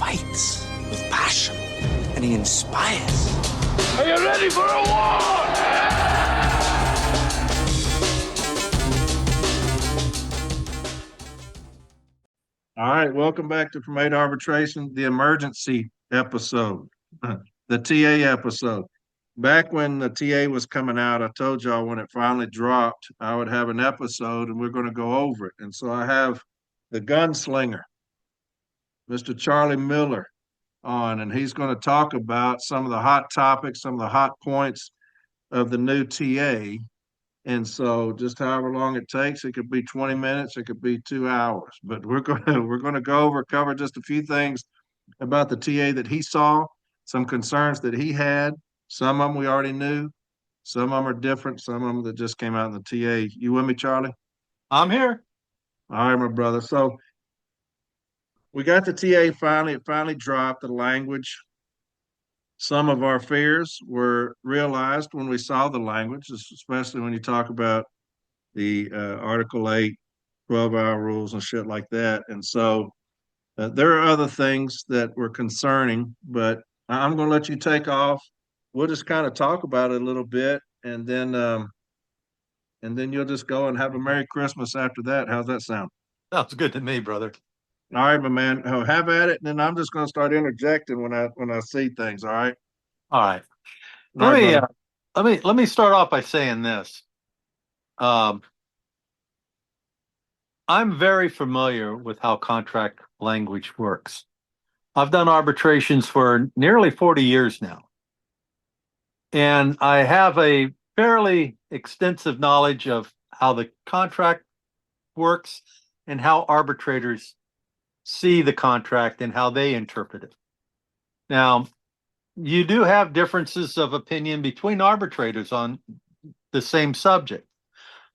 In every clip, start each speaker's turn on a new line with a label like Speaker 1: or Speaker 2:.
Speaker 1: fights with passion, and he inspires.
Speaker 2: Are you ready for a war?
Speaker 3: All right, welcome back to From A to Arbitration, the emergency episode, the TA episode. Back when the TA was coming out, I told y'all when it finally dropped, I would have an episode and we're going to go over it. And so I have the gunslinger, Mr. Charlie Miller, on, and he's going to talk about some of the hot topics, some of the hot points of the new TA. And so just however long it takes, it could be 20 minutes, it could be 2 hours, but we're going to go cover just a few things about the TA that he saw, some concerns that he had. Some of them we already knew, some of them are different, some of them that just came out in the TA. You with me, Charlie?
Speaker 4: I'm here.
Speaker 3: All right, my brother. So we got the TA finally, it finally dropped the language. Some of our fears were realized when we saw the language, especially when you talk about the Article 8, 12-hour rules and shit like that. And so there are other things that were concerning, but I'm going to let you take off. We'll just kind of talk about it a little bit, and then you'll just go and have a Merry Christmas after that. How's that sound?
Speaker 4: Sounds good to me, brother.
Speaker 3: All right, my man. Oh, have at it, and then I'm just going to start interjecting when I see things. All right.
Speaker 4: All right.
Speaker 3: All right,
Speaker 4: Let me start off by saying this. I'm very familiar with how contract language works. I've done arbitrations for nearly 40 years now. And I have a fairly extensive knowledge of how the contract works and how arbitrators see the contract and how they interpret it. Now, you do have differences of opinion between arbitrators on the same subject.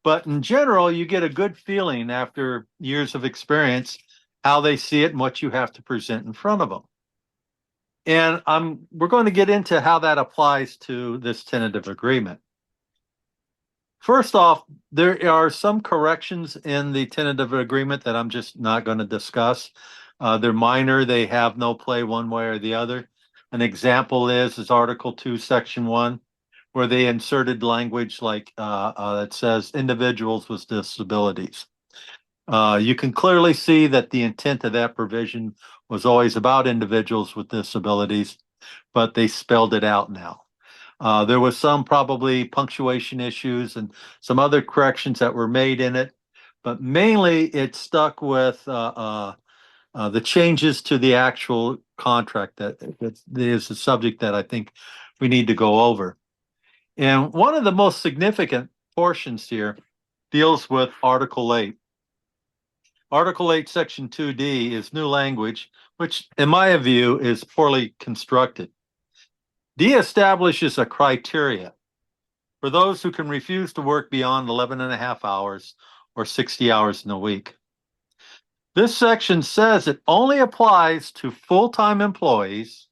Speaker 4: But in general, you get a good feeling after years of experience how they see it and what you have to present in front of them. And we're going to get into how that applies to this tentative agreement. First off, there are some corrections in the tentative agreement that I'm just not going to discuss. They're minor. They have no play one way or the other. An example is Article 2, Section 1, where they inserted language like that says individuals with disabilities. You can clearly see that the intent of that provision was always about individuals with disabilities, but they spelled it out now. There was some probably punctuation issues and some other corrections that were made in it, but mainly it stuck with the changes to the actual contract that is a subject that I think we need to go over. And one of the most significant portions here deals with Article 8. Article 8, Section 2D is new language, which in my view is poorly constructed. D establishes a criteria for those who can refuse to work beyond 11 and a half hours or 60 hours in a week. This section says it only applies to full-time employees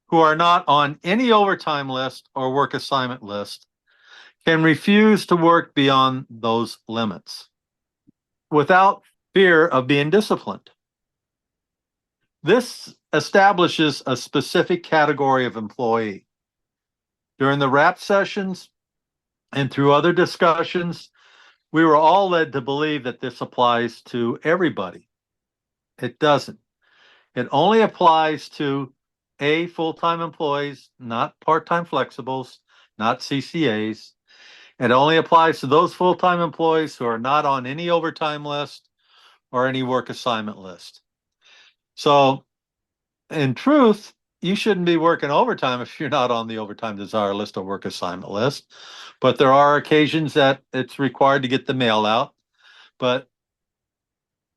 Speaker 4: who are not on any overtime list or work assignment list, can refuse to work beyond those limits without fear of being disciplined. This establishes a specific category of employee. During the RAP sessions and through other discussions, we were all led to believe that this applies to everybody. It doesn't. It only applies to full-time employees, not part-time flexibles, not CCAs. It only applies to those full-time employees who are not on any overtime list or any work assignment list. So, in truth, you shouldn't be working overtime if you're not on the overtime desire list or work assignment list. But there are occasions that it's required to get the mail out. But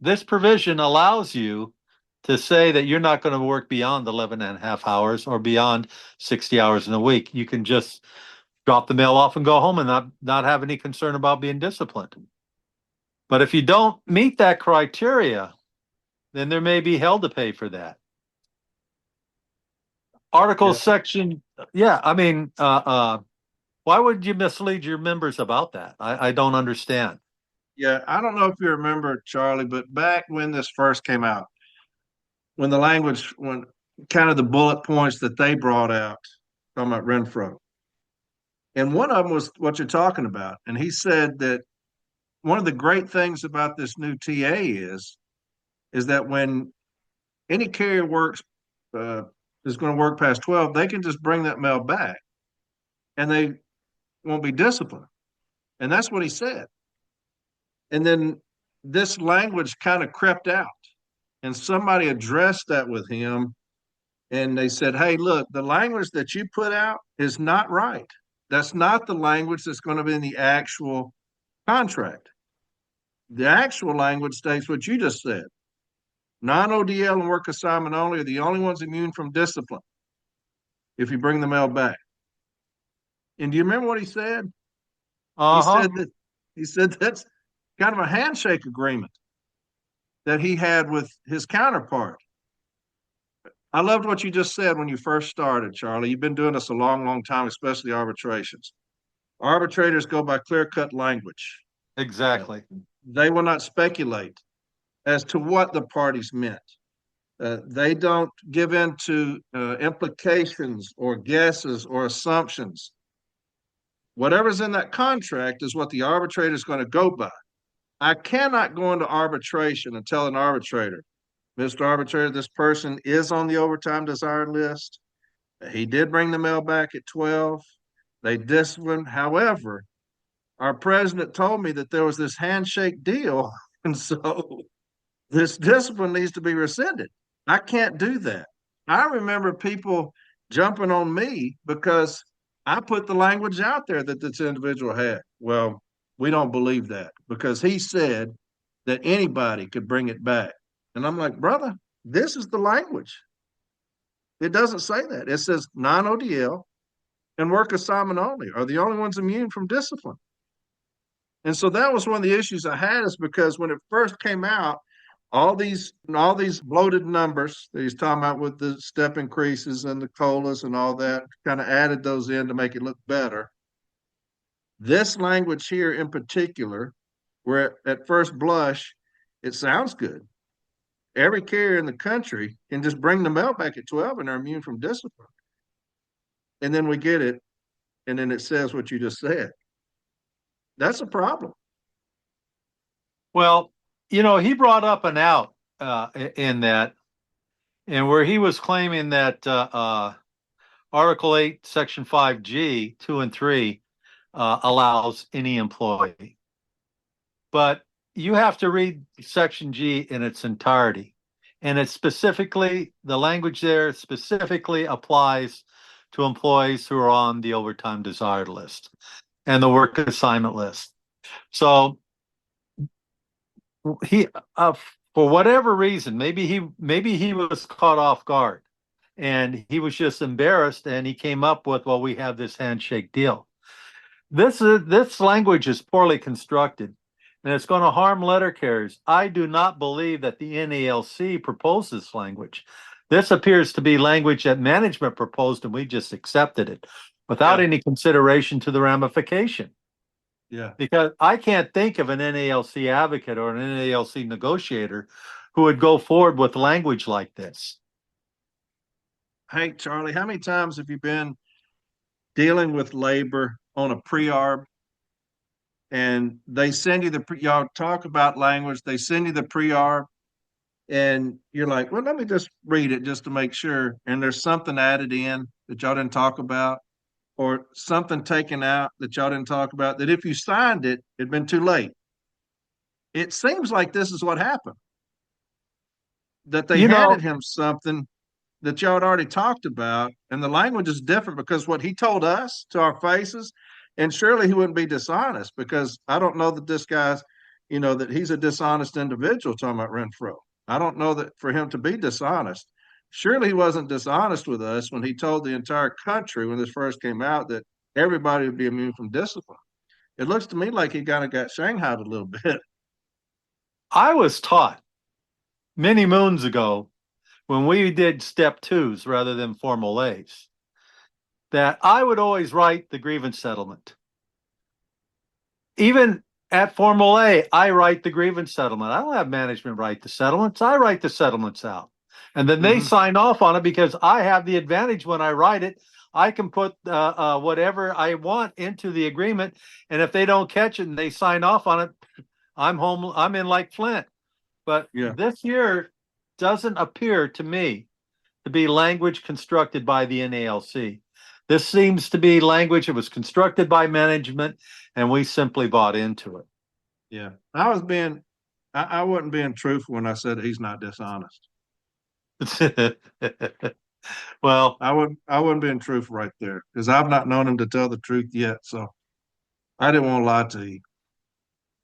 Speaker 4: this provision allows you to say that you're not going to work beyond 11 and a half hours or beyond 60 hours in a week. You can just drop the mail off and go home and not have any concern about being disciplined. But if you don't meet that criteria, then there may be hell to pay for that. Article section, why would you mislead your members about that? I don't understand.
Speaker 3: Yeah, I don't know if you remember, Charlie, but back when this first came out, when the language, when kind of the bullet points that they brought out, talking about Renfroe. And one of them was what you're talking about. And he said that one of the great things about this new TA is that when any carrier works is going to work past 12, they can just bring that mail back and they won't be disciplined. And that's what he said. And then this language kind of crept out and somebody addressed that with him. And they said, hey, look, the language that you put out is not right. That's not the language that's going to be in the actual contract. The actual language states what you just said. Non-ODL and work assignment only are the only ones immune from discipline if you bring the mail back. And do you remember what he said?
Speaker 4: Uh-huh.
Speaker 3: He said that's kind of a handshake agreement that he had with his counterpart. I loved what you just said when you first started, Charlie. You've been doing this a long, long time, especially arbitrations. Arbitrators go by clear-cut language.
Speaker 4: Exactly.
Speaker 3: They will not speculate as to what the parties meant. They don't give in to implications or guesses or assumptions. Whatever's in that contract is what the arbitrator is going to go by. I cannot go into arbitration and tell an arbitrator, Mr. Arbitrator, this person is on the overtime desired list. He did bring the mail back at 12. They disciplined. However, our president told me that there was this handshake deal. And so this discipline needs to be rescinded. I can't do that. I remember people jumping on me because I put the language out there that this individual had. Well, we don't believe that because he said that anybody could bring it back. And I'm like, brother, this is the language. It doesn't say that. It says non-ODL and work assignment only are the only ones immune from discipline. And so that was one of the issues I had is because when it first came out, all these bloated numbers that he's talking about with the step increases and the COLAs and all that, kind of added those in to make it look better. This language here in particular, where at first blush, it sounds good. Every carrier in the country can just bring the mail back at 12 and they're immune from discipline. And then we get it, and then it says what you just said. That's a problem.
Speaker 4: Well, he brought up an out in that, and where he was claiming that Article 8, Section 5G, 2 and 3 allows any employee. But you have to read Section G in its entirety. And it's specifically, the language there specifically applies to employees who are on the overtime desired list and the work assignment list. So he, for whatever reason, maybe he was caught off guard and he was just embarrassed and he came up with, well, we have this handshake deal. This language is poorly constructed and it's going to harm letter carriers. I do not believe that the NALC proposed this language. This appears to be language that management proposed and we just accepted it without any consideration to the ramification.
Speaker 3: Yeah.
Speaker 4: Because I can't think of an NALC advocate or an NALC negotiator who would go forward with language like this.
Speaker 3: Hey, Charlie, how many times have you been dealing with labor on a pre-arb and they send you y'all talk about language, they send you the pre-arb and you're like, well, let me just read it just to make sure. And there's something added in that y'all didn't talk about or something taken out that y'all didn't talk about, that if you signed it, it'd been too late. It seems like this is what happened. That they handed him something that y'all had already talked about, and the language is different because what he told us to our faces, and surely he wouldn't be dishonest because I don't know that this guy's, that he's a dishonest individual talking about Renfroe. I don't know that for him to be dishonest. Surely he wasn't dishonest with us when he told the entire country when this first came out that everybody would be immune from discipline. It looks to me like he kind of got shanghaied a little bit.
Speaker 4: I was taught many moons ago when we did step 2s rather than formal A's that I would always write the grievance settlement. Even at formal A, I write the grievance settlement. I don't have management write the settlements. I write the settlements out. And then they sign off on it because I have the advantage when I write it. I can put whatever I want into the agreement. And if they don't catch it and they sign off on it, I'm home. I'm in like Flint. But this here doesn't appear to me to be language constructed by the NALC. This seems to be language that was constructed by management, and we simply bought into it.
Speaker 3: Yeah, I wasn't being truthful when I said he's not dishonest.
Speaker 4: Well,
Speaker 3: I wouldn't being truthful right there because I've not known him to tell the truth yet. So I didn't want to lie to you.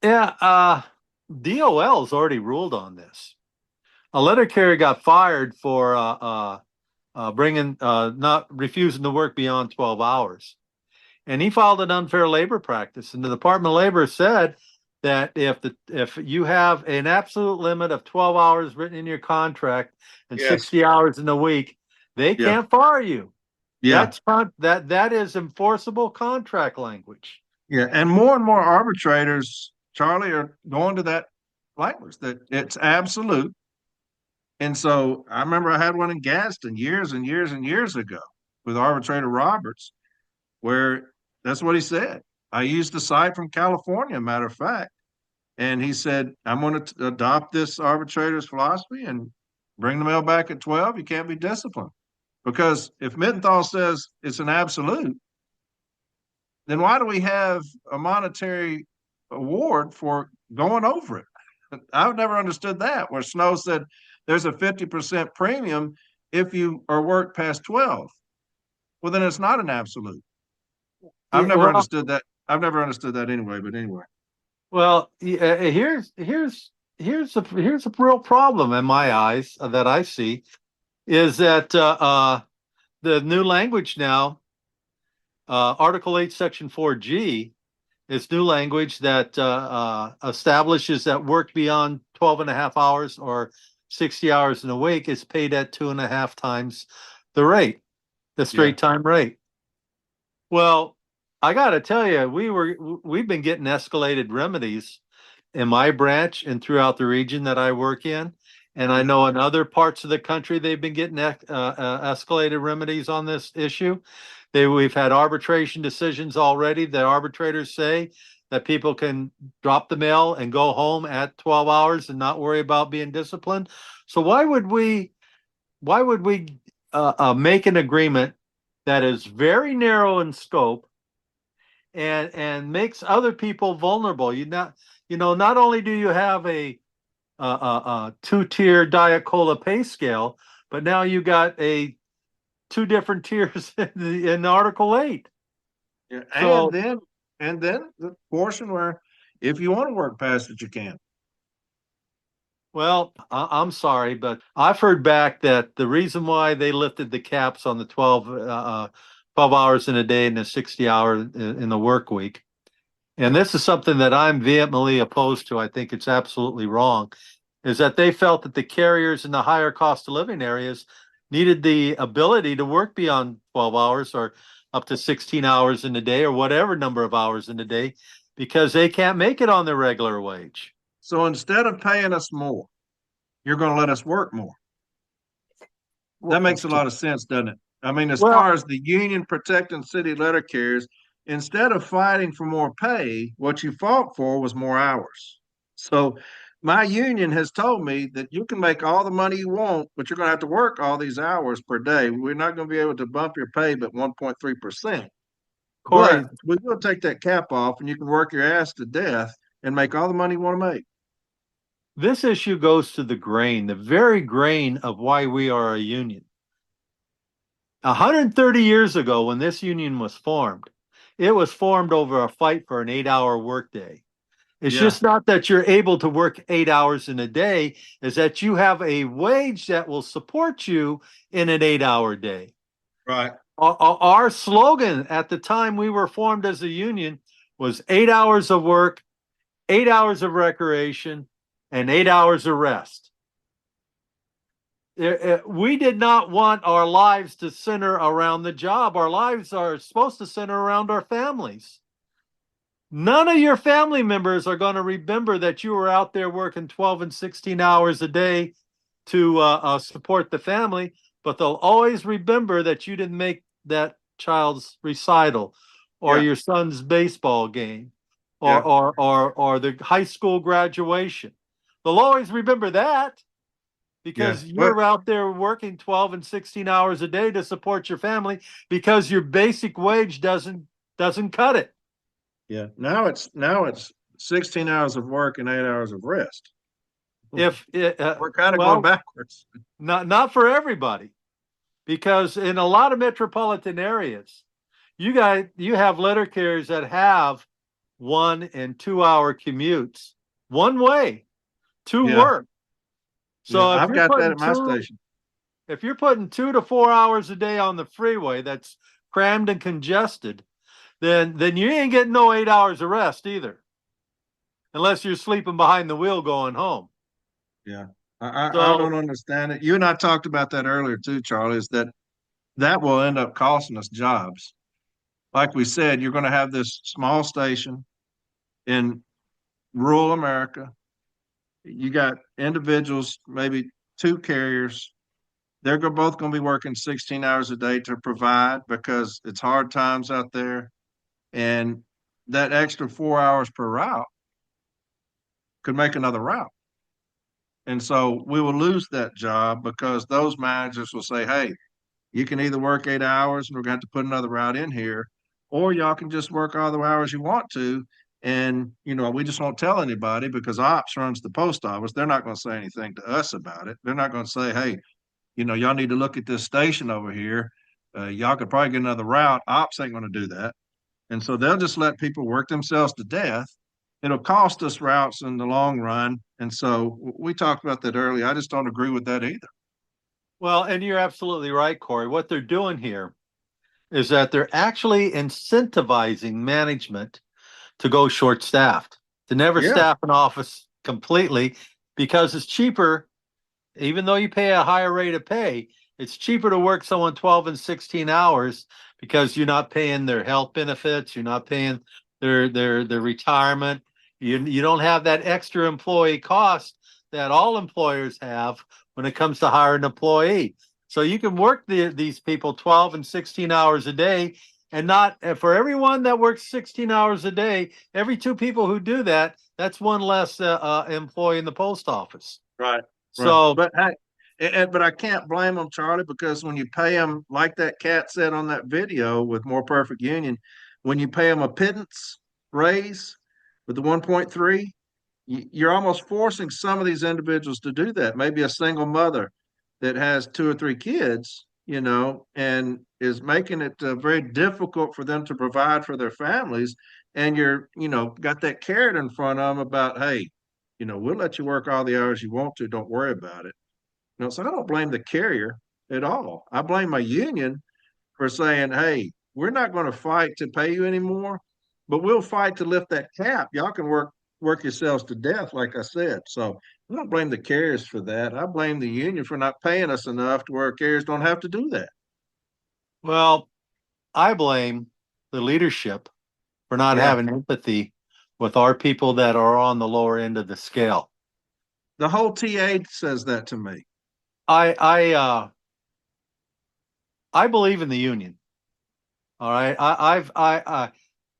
Speaker 4: yeah, DOL's already ruled on this. A letter carrier got fired for not refusing to work beyond 12 hours. And he filed an unfair labor practice. And the Department of Labor said that if you have an absolute limit of 12 hours written in your contract and 60 hours in a week, they can't fire you.
Speaker 3: Yeah.
Speaker 4: That is enforceable contract language.
Speaker 3: Yeah. And more arbitrators, Charlie, are going to that language that it's absolute. And so I remember I had one in Gadsden years and years and years ago with arbitrator Roberts, where that's what he said. I used a site from California, matter of fact. And he said, I'm going to adopt this arbitrator's philosophy and bring the mail back at 12. You can't be disciplined. Because if Mittenthal says it's an absolute, then why do we have a monetary award for going over it? I've never understood that, where Snow said there's a 50% premium if you are worked past 12. Well, then it's not an absolute. I've never understood that. I've never understood that anyway, but anyway.
Speaker 4: Well, here's a real problem in my eyes that I see is that the new language now, Article 8, Section 4G, is new language that establishes that work beyond 12 and a half hours or 60 hours in a week is paid at 2.5 times the rate, the straight time rate. Well, I got to tell you, we've been getting escalated remedies in my branch and throughout the region that I work in. And I know in other parts of the country, they've been getting escalated remedies on this issue. We've had arbitration decisions already. The arbitrators say that people can drop the mail and go home at 12 hours and not worry about being disciplined. So why would we make an agreement that is very narrow in scope and makes other people vulnerable? Not only do you have a two-tier Diet Cola pay scale, but now you got two different tiers in Article 8.
Speaker 3: Yeah.
Speaker 4: So,
Speaker 3: and then the portion where if you want to work past it, you can.
Speaker 4: well, I'm sorry, but I've heard back that the reason why they lifted the caps on the 12 hours in a day and the 60 hours in the work week, and this is something that I'm vehemently opposed to, I think it's absolutely wrong, is that they felt that the carriers in the higher cost of living areas needed the ability to work beyond 12 hours or up to 16 hours in a day or whatever number of hours in a day because they can't make it on their regular wage.
Speaker 3: So instead of paying us more, you're going to let us work more. That makes a lot of sense, doesn't it? I mean, as far as the union protecting city letter carriers, instead of fighting for more pay, what you fought for was more hours. So my union has told me that you can make all the money you want, but you're going to have to work all these hours per day. We're not going to be able to bump your pay but 1.3%.
Speaker 4: Corey,
Speaker 3: But we will take that cap off and you can work your ass to death and make all the money you want to make.
Speaker 4: this issue goes to the very grain of why we are a union. 130 years ago, when this union was formed, it was formed over a fight for an 8-hour workday. It's just not that you're able to work 8 hours in a day, is that you have a wage that will support you in an 8-hour day.
Speaker 3: Right.
Speaker 4: Our slogan at the time we were formed as a union was 8 hours of work, 8 hours of recreation, and 8 hours of rest. We did not want our lives to center around the job. Our lives are supposed to center around our families. None of your family members are going to remember that you were out there working 12 and 16 hours a day to support the family, but they'll always remember that you didn't make that child's recital or
Speaker 3: Yeah.
Speaker 4: your son's baseball game
Speaker 3: Yeah.
Speaker 4: or the high school graduation. They'll always remember that because
Speaker 3: Yeah.
Speaker 4: you're out there working 12 and 16 hours a day to support your family because your basic wage doesn't cut it.
Speaker 3: Yeah. Now it's 16 hours of work and 8 hours of rest.
Speaker 4: If
Speaker 3: We're kind of going
Speaker 4: well,
Speaker 3: backwards.
Speaker 4: not for everybody, because in a lot of metropolitan areas, you have letter carriers that have 1 and 2 hour commutes one way to
Speaker 3: Yeah.
Speaker 4: work.
Speaker 3: Yeah,
Speaker 4: So
Speaker 3: I've got that at my station.
Speaker 4: if you're putting 2 to 4 hours a day on the freeway that's crammed and congested, then you ain't getting no 8 hours of rest either, unless you're sleeping behind the wheel going home.
Speaker 3: Yeah. I
Speaker 4: So
Speaker 3: don't understand it. You and I talked about that earlier too, Charlie, is that will end up costing us jobs. Like we said, you're going to have this small station in rural America. You got individuals, maybe 2 carriers. They're both going to be working 16 hours a day to provide because it's hard times out there. And that extra 4 hours per route could make another route. And so we will lose that job because those managers will say, hey, you can either work 8 hours and we're going to have to put another route in here, or y'all can just work all the hours you want to. And, we just won't tell anybody because ops runs the post office. They're not going to say anything to us about it. They're not going to say, hey, y'all need to look at this station over here. Y'all could probably get another route. Ops ain't going to do that. And so they'll just let people work themselves to death. It'll cost us routes in the long run. And so we talked about that earlier. I just don't agree with that either.
Speaker 4: well, and you're absolutely right, Corey. What they're doing here is that they're actually incentivizing management to go short staffed, to never
Speaker 3: Yeah.
Speaker 4: staff an office completely because it's cheaper. Even though you pay a higher rate of pay, it's cheaper to work someone 12 and 16 hours because you're not paying their health benefits, you're not paying their retirement. You don't have that extra employee cost that all employers have when it comes to hiring an employee. So you can work these people 12 and 16 hours a day, and not for everyone that works 16 hours a day, every 2 people who do that, that's one less employee in the post office.
Speaker 3: Right.
Speaker 4: So,
Speaker 3: but hey, but I can't blame them, Charlie, because when you pay them, like that cat said on that video with More Perfect Union, when you pay them a pittance raise with the 1.3, you're almost forcing some of these individuals to do that. Maybe a single mother that has 2 or 3 kids, and is making it very difficult for them to provide for their families. And you're, got that carrot in front of them about, hey, we'll let you work all the hours you want to. Don't worry about it. So I don't blame the carrier at all. I blame my union for saying, hey, we're not going to fight to pay you anymore, but we'll fight to lift that cap. Y'all can work yourselves to death, like I said. So I don't blame the carriers for that. I blame the union for not paying us enough to where carriers don't have to do that.
Speaker 4: well, I blame the leadership for not
Speaker 3: Yeah.
Speaker 4: having empathy with our people that are on the lower end of the scale.
Speaker 3: The whole TA says that to me.
Speaker 4: I believe in the union. All right.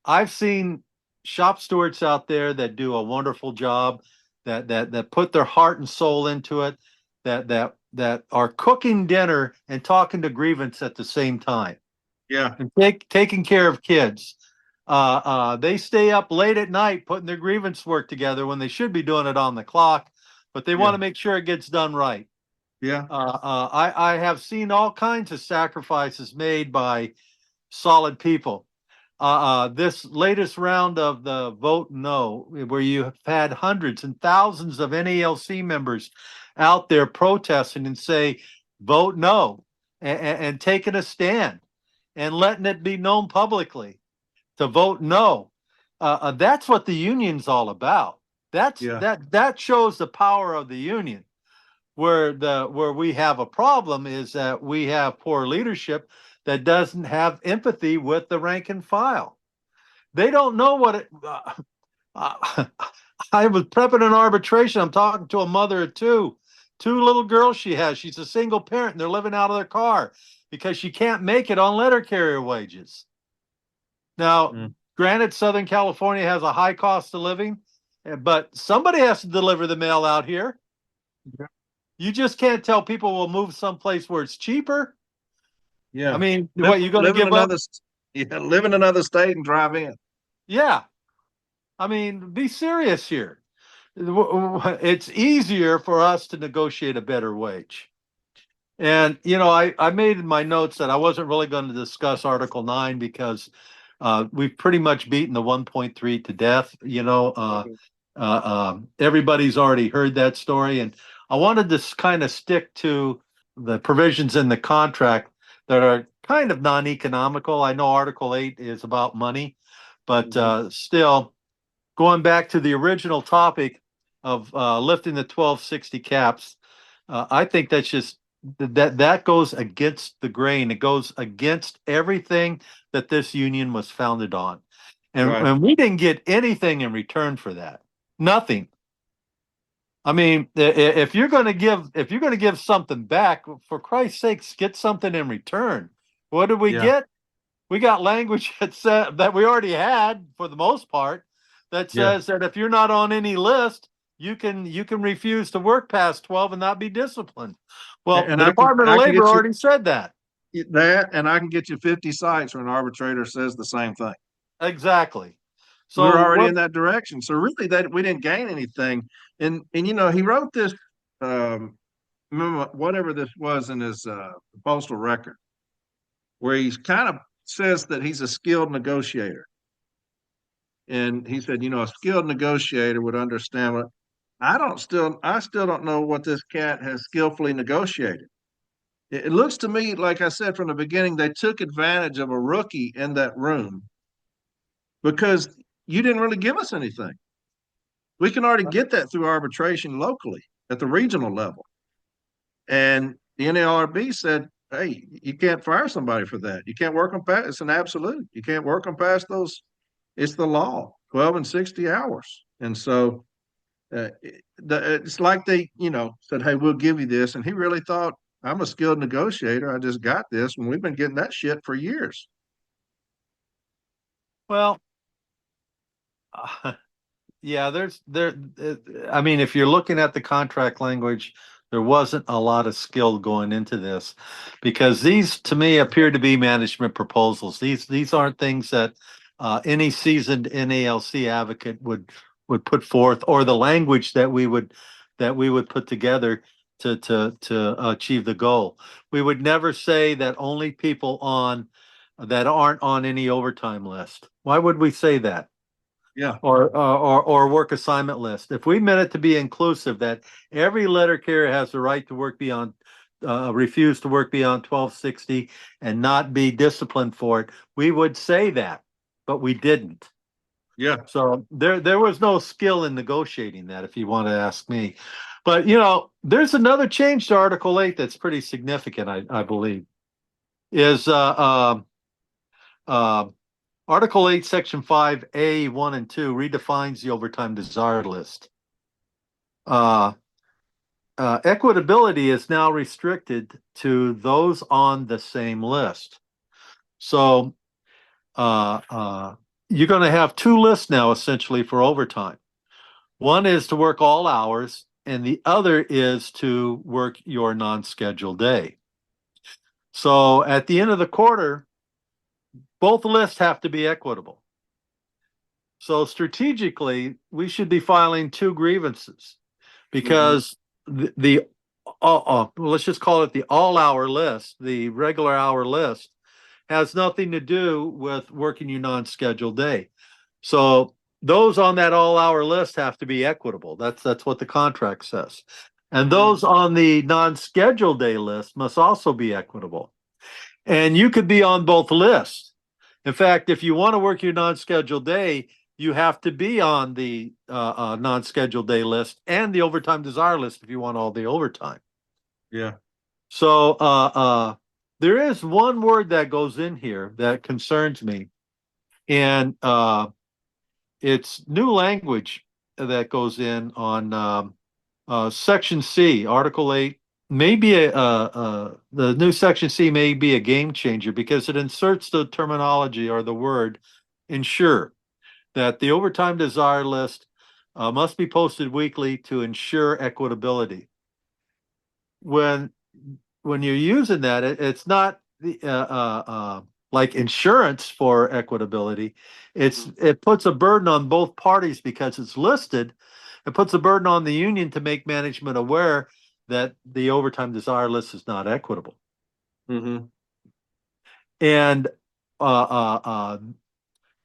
Speaker 4: I've seen shop stewards out there that do a wonderful job, that put their heart and soul into it, that are cooking dinner and talking to grievance at the same time.
Speaker 3: Yeah.
Speaker 4: And taking care of kids. They stay up late at night putting their grievance work together when they should be doing it on the clock, but they want to make sure it gets done right.
Speaker 3: Yeah.
Speaker 4: I have seen all kinds of sacrifices made by solid people. This latest round of the vote no, where you have had hundreds and thousands of NALC members out there protesting and say, vote no, and taking a stand and letting it be known publicly to vote no. That's what the union's all about. That shows the power of the union. Where we have a problem is that we have poor leadership that doesn't have empathy with the rank and file. They don't know what it. I was prepping an arbitration. I'm talking to a mother of 2 two little girls she has. She's a single parent, and they're living out of their car because she can't make it on letter carrier wages. Now, granted, Southern California has a high cost of living, but somebody has to deliver the mail out here.
Speaker 3: Yeah.
Speaker 4: You just can't tell people we'll move someplace where it's cheaper.
Speaker 3: Yeah.
Speaker 4: I mean, what, you're going to give up?
Speaker 3: Live in another state and drive in.
Speaker 4: Yeah. I mean, be serious here. It's easier for us to negotiate a better wage. And, I made in my notes that I wasn't really going to discuss Article 9 because we've pretty much beaten the 1.3 to death. Everybody's already heard that story. And I wanted to kind of stick to the provisions in the contract that are kind of non-economical. I know Article 8 is about money, but still, going back to the original topic of lifting the 1260 caps, I think that's just that goes against the grain. It goes against everything that this union was founded on, and we didn't get anything in return for that. Nothing. I mean, if you're going to give something back, for Christ's sakes, get something in return. What did we get? We got language that said that we already had for the most part that says that if you're not on any list, you can refuse to work past 12 and not be disciplined. Well, the Department of Labor already said that.
Speaker 3: And I can get you 50 cites when an arbitrator says the same thing.
Speaker 4: Exactly.
Speaker 3: So we're already in that direction. So really, that we didn't gain anything. And he wrote this, remember whatever this was in his postal record, where he kind of says that he's a skilled negotiator. And he said, a skilled negotiator would understand what I still don't know what this cat has skillfully negotiated. It looks to me, like I said from the beginning, they took advantage of a rookie in that room because you didn't really give us anything. We can already get that through arbitration locally at the regional level. And the NLRB said, hey, you can't fire somebody for that. You can't work them past, it's an absolute. You can't work them past those. It's the law, 12 and 60 hours. And so it's like they, said, hey, we'll give you this. And he really thought, I'm a skilled negotiator. I just got this. And we've been getting that shit for years.
Speaker 4: Well, yeah, I mean, if you're looking at the contract language, there wasn't a lot of skill going into this because these, to me, appear to be management proposals. These aren't things that any seasoned NALC advocate would put forth, or the language that we would put together to achieve the goal. We would never say that only people that aren't on any overtime list. Why would we say that?
Speaker 3: Yeah.
Speaker 4: Or work assignment list. If we meant it to be inclusive, that every letter carrier has the right to work beyond, refuse to work beyond 1260 and not be disciplined for it, we would say that, but we didn't.
Speaker 3: Yeah.
Speaker 4: So there was no skill in negotiating that, if you want to ask me. But there's another change to Article 8 that's pretty significant, I believe, is Article 8, Section 5A, 1 and 2 redefines the overtime desired list. Equitability is now restricted to those on the same list. So you're going to have two lists now, essentially, for overtime. One is to work all hours, and the other is to work your non-scheduled day. So at the end of the quarter, both lists have to be equitable. So strategically, we should be filing two grievances because let's just call it the all-hour list, the regular hour list, has nothing to do with working your non-scheduled day. So those on that all-hour list have to be equitable. That's what the contract says. And those on the non-scheduled day list must also be equitable. And you could be on both lists. In fact, if you want to work your non-scheduled day, you have to be on the non-scheduled day list and the overtime desire list if you want all the overtime.
Speaker 3: Yeah.
Speaker 4: So there is one word that goes in here that concerns me, and it's new language that goes in on Section C, Article 8, may be the new Section C may be a game changer because it inserts the terminology or the word ensure that the overtime desire list must be posted weekly to ensure equitability. When you're using that, it's not like insurance for equitability. It puts a burden on both parties because it's listed. It puts a burden on the union to make management aware that the overtime desire list is not equitable.
Speaker 3: Mm-hmm.
Speaker 4: And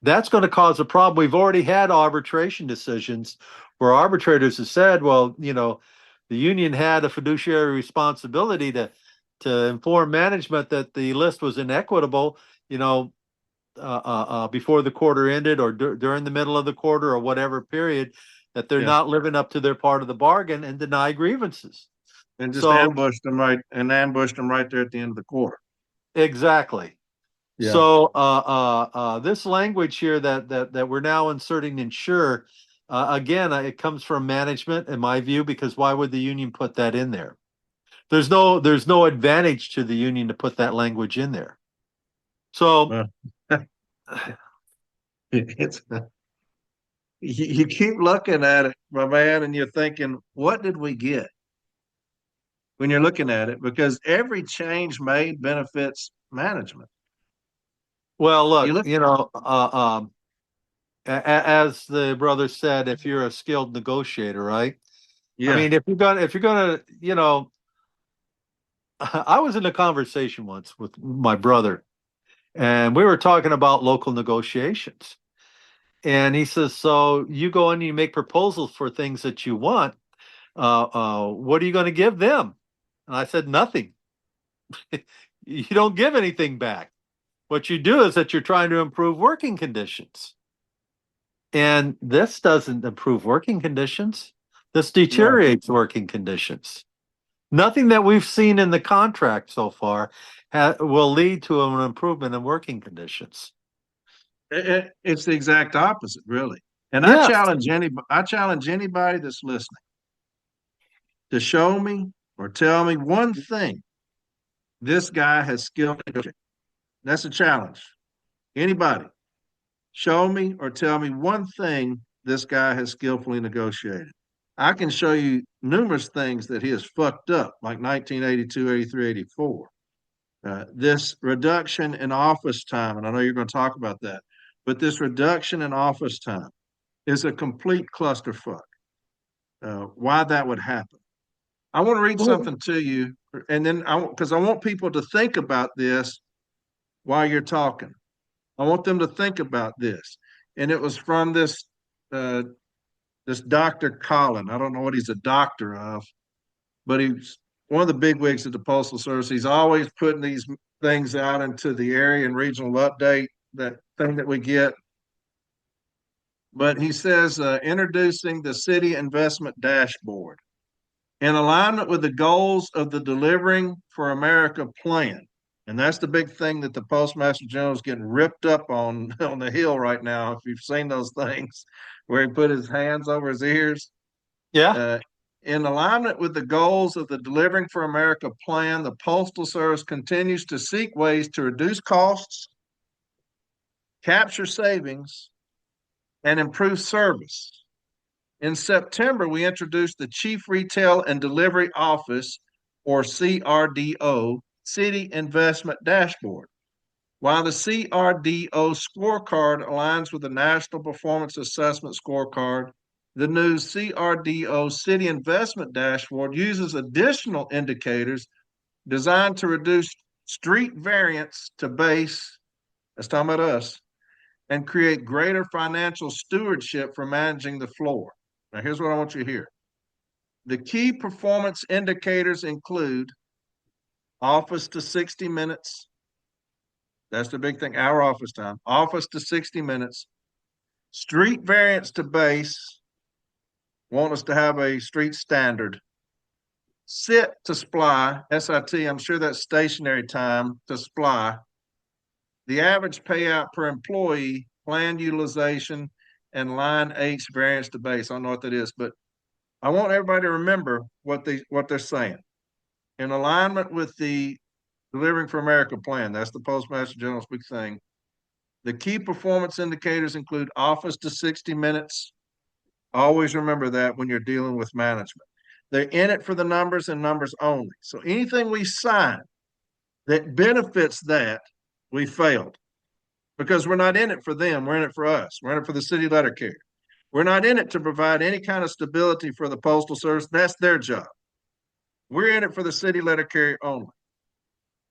Speaker 4: that's going to cause a problem. We've already had arbitration decisions where arbitrators have said, well, the union had a fiduciary responsibility to inform management that the list was inequitable, before the quarter ended or during the middle of the quarter or whatever period, that they're not living up to their part of the bargain and deny grievances.
Speaker 3: And just ambushed them right there at the end of the quarter.
Speaker 4: Exactly.
Speaker 3: Yeah.
Speaker 4: So this language here that we're now inserting ensure, again, it comes from management in my view, because why would the union put that in there? There's no advantage to the union to put that language in there. So
Speaker 3: it's you keep looking at it, my man, and you're thinking, what did we get when you're looking at it? Because every change made benefits management.
Speaker 4: well, look, as the brother said, if you're a skilled negotiator, right?
Speaker 3: Yeah.
Speaker 4: I mean, if you're gonna, I was in a conversation once with my brother, and we were talking about local negotiations. And he says, so you go in and you make proposals for things that you want. What are you going to give them? And I said, nothing. You don't give anything back. What you do is that you're trying to improve working conditions. And this doesn't improve working conditions. This deteriorates working conditions. Nothing that we've seen in the contract so far will lead to an improvement in working conditions.
Speaker 3: It's the exact opposite, really. And
Speaker 4: Yes.
Speaker 3: I challenge anybody that's listening to show me or tell me one thing this guy has skilled. That's a challenge. Anybody, show me or tell me one thing this guy has skillfully negotiated. I can show you numerous things that he has fucked up, like 1982, 83, 84. This reduction in office time, and I know you're going to talk about that, but this reduction in office time is a complete clusterfuck. Why that would happen. I want to read something to you, and then because I want people to think about this while you're talking. I want them to think about this. And it was from this Dr. Collin. I don't know what he's a doctor of, but he's one of the bigwigs at the Postal Service. He's always putting these things out into the area and regional update, that thing that we get. But he says, introducing the city investment dashboard. In alignment with the goals of the Delivering for America plan. And that's the big thing that the Postmaster General is getting ripped up on the Hill right now. If you've seen those things where he put his hands over his ears.
Speaker 4: Yeah.
Speaker 3: In alignment with the goals of the Delivering for America plan, the Postal Service continues to seek ways to reduce costs, capture savings, and improve service. In September, we introduced the Chief Retail and Delivery Office, or CRDO, City Investment Dashboard. While the CRDO scorecard aligns with the National Performance Assessment Scorecard, the new CRDO City Investment Dashboard uses additional indicators designed to reduce street variance to base, that's talking about us, and create greater financial stewardship for managing the floor. Now, here's what I want you to hear. The key performance indicators include office to 60 minutes. That's the big thing, our office time. Office to 60 minutes. Street variance to base. Want us to have a street standard. Sit to SPLY, SIT, I'm sure that's stationary time to SPLY. The average payout per employee, planned utilization, and line H variance to base. I don't know what that is, but I want everybody to remember what they're saying. In alignment with the Delivering for America plan, that's the Postmaster General's big thing. The key performance indicators include office to 60 minutes. Always remember that when you're dealing with management. They're in it for the numbers and numbers only. So anything we sign that benefits that, we failed. Because we're not in it for them, we're in it for us. We're in it for the city letter carrier. We're not in it to provide any kind of stability for the Postal Service. That's their job. We're in it for the city letter carrier only.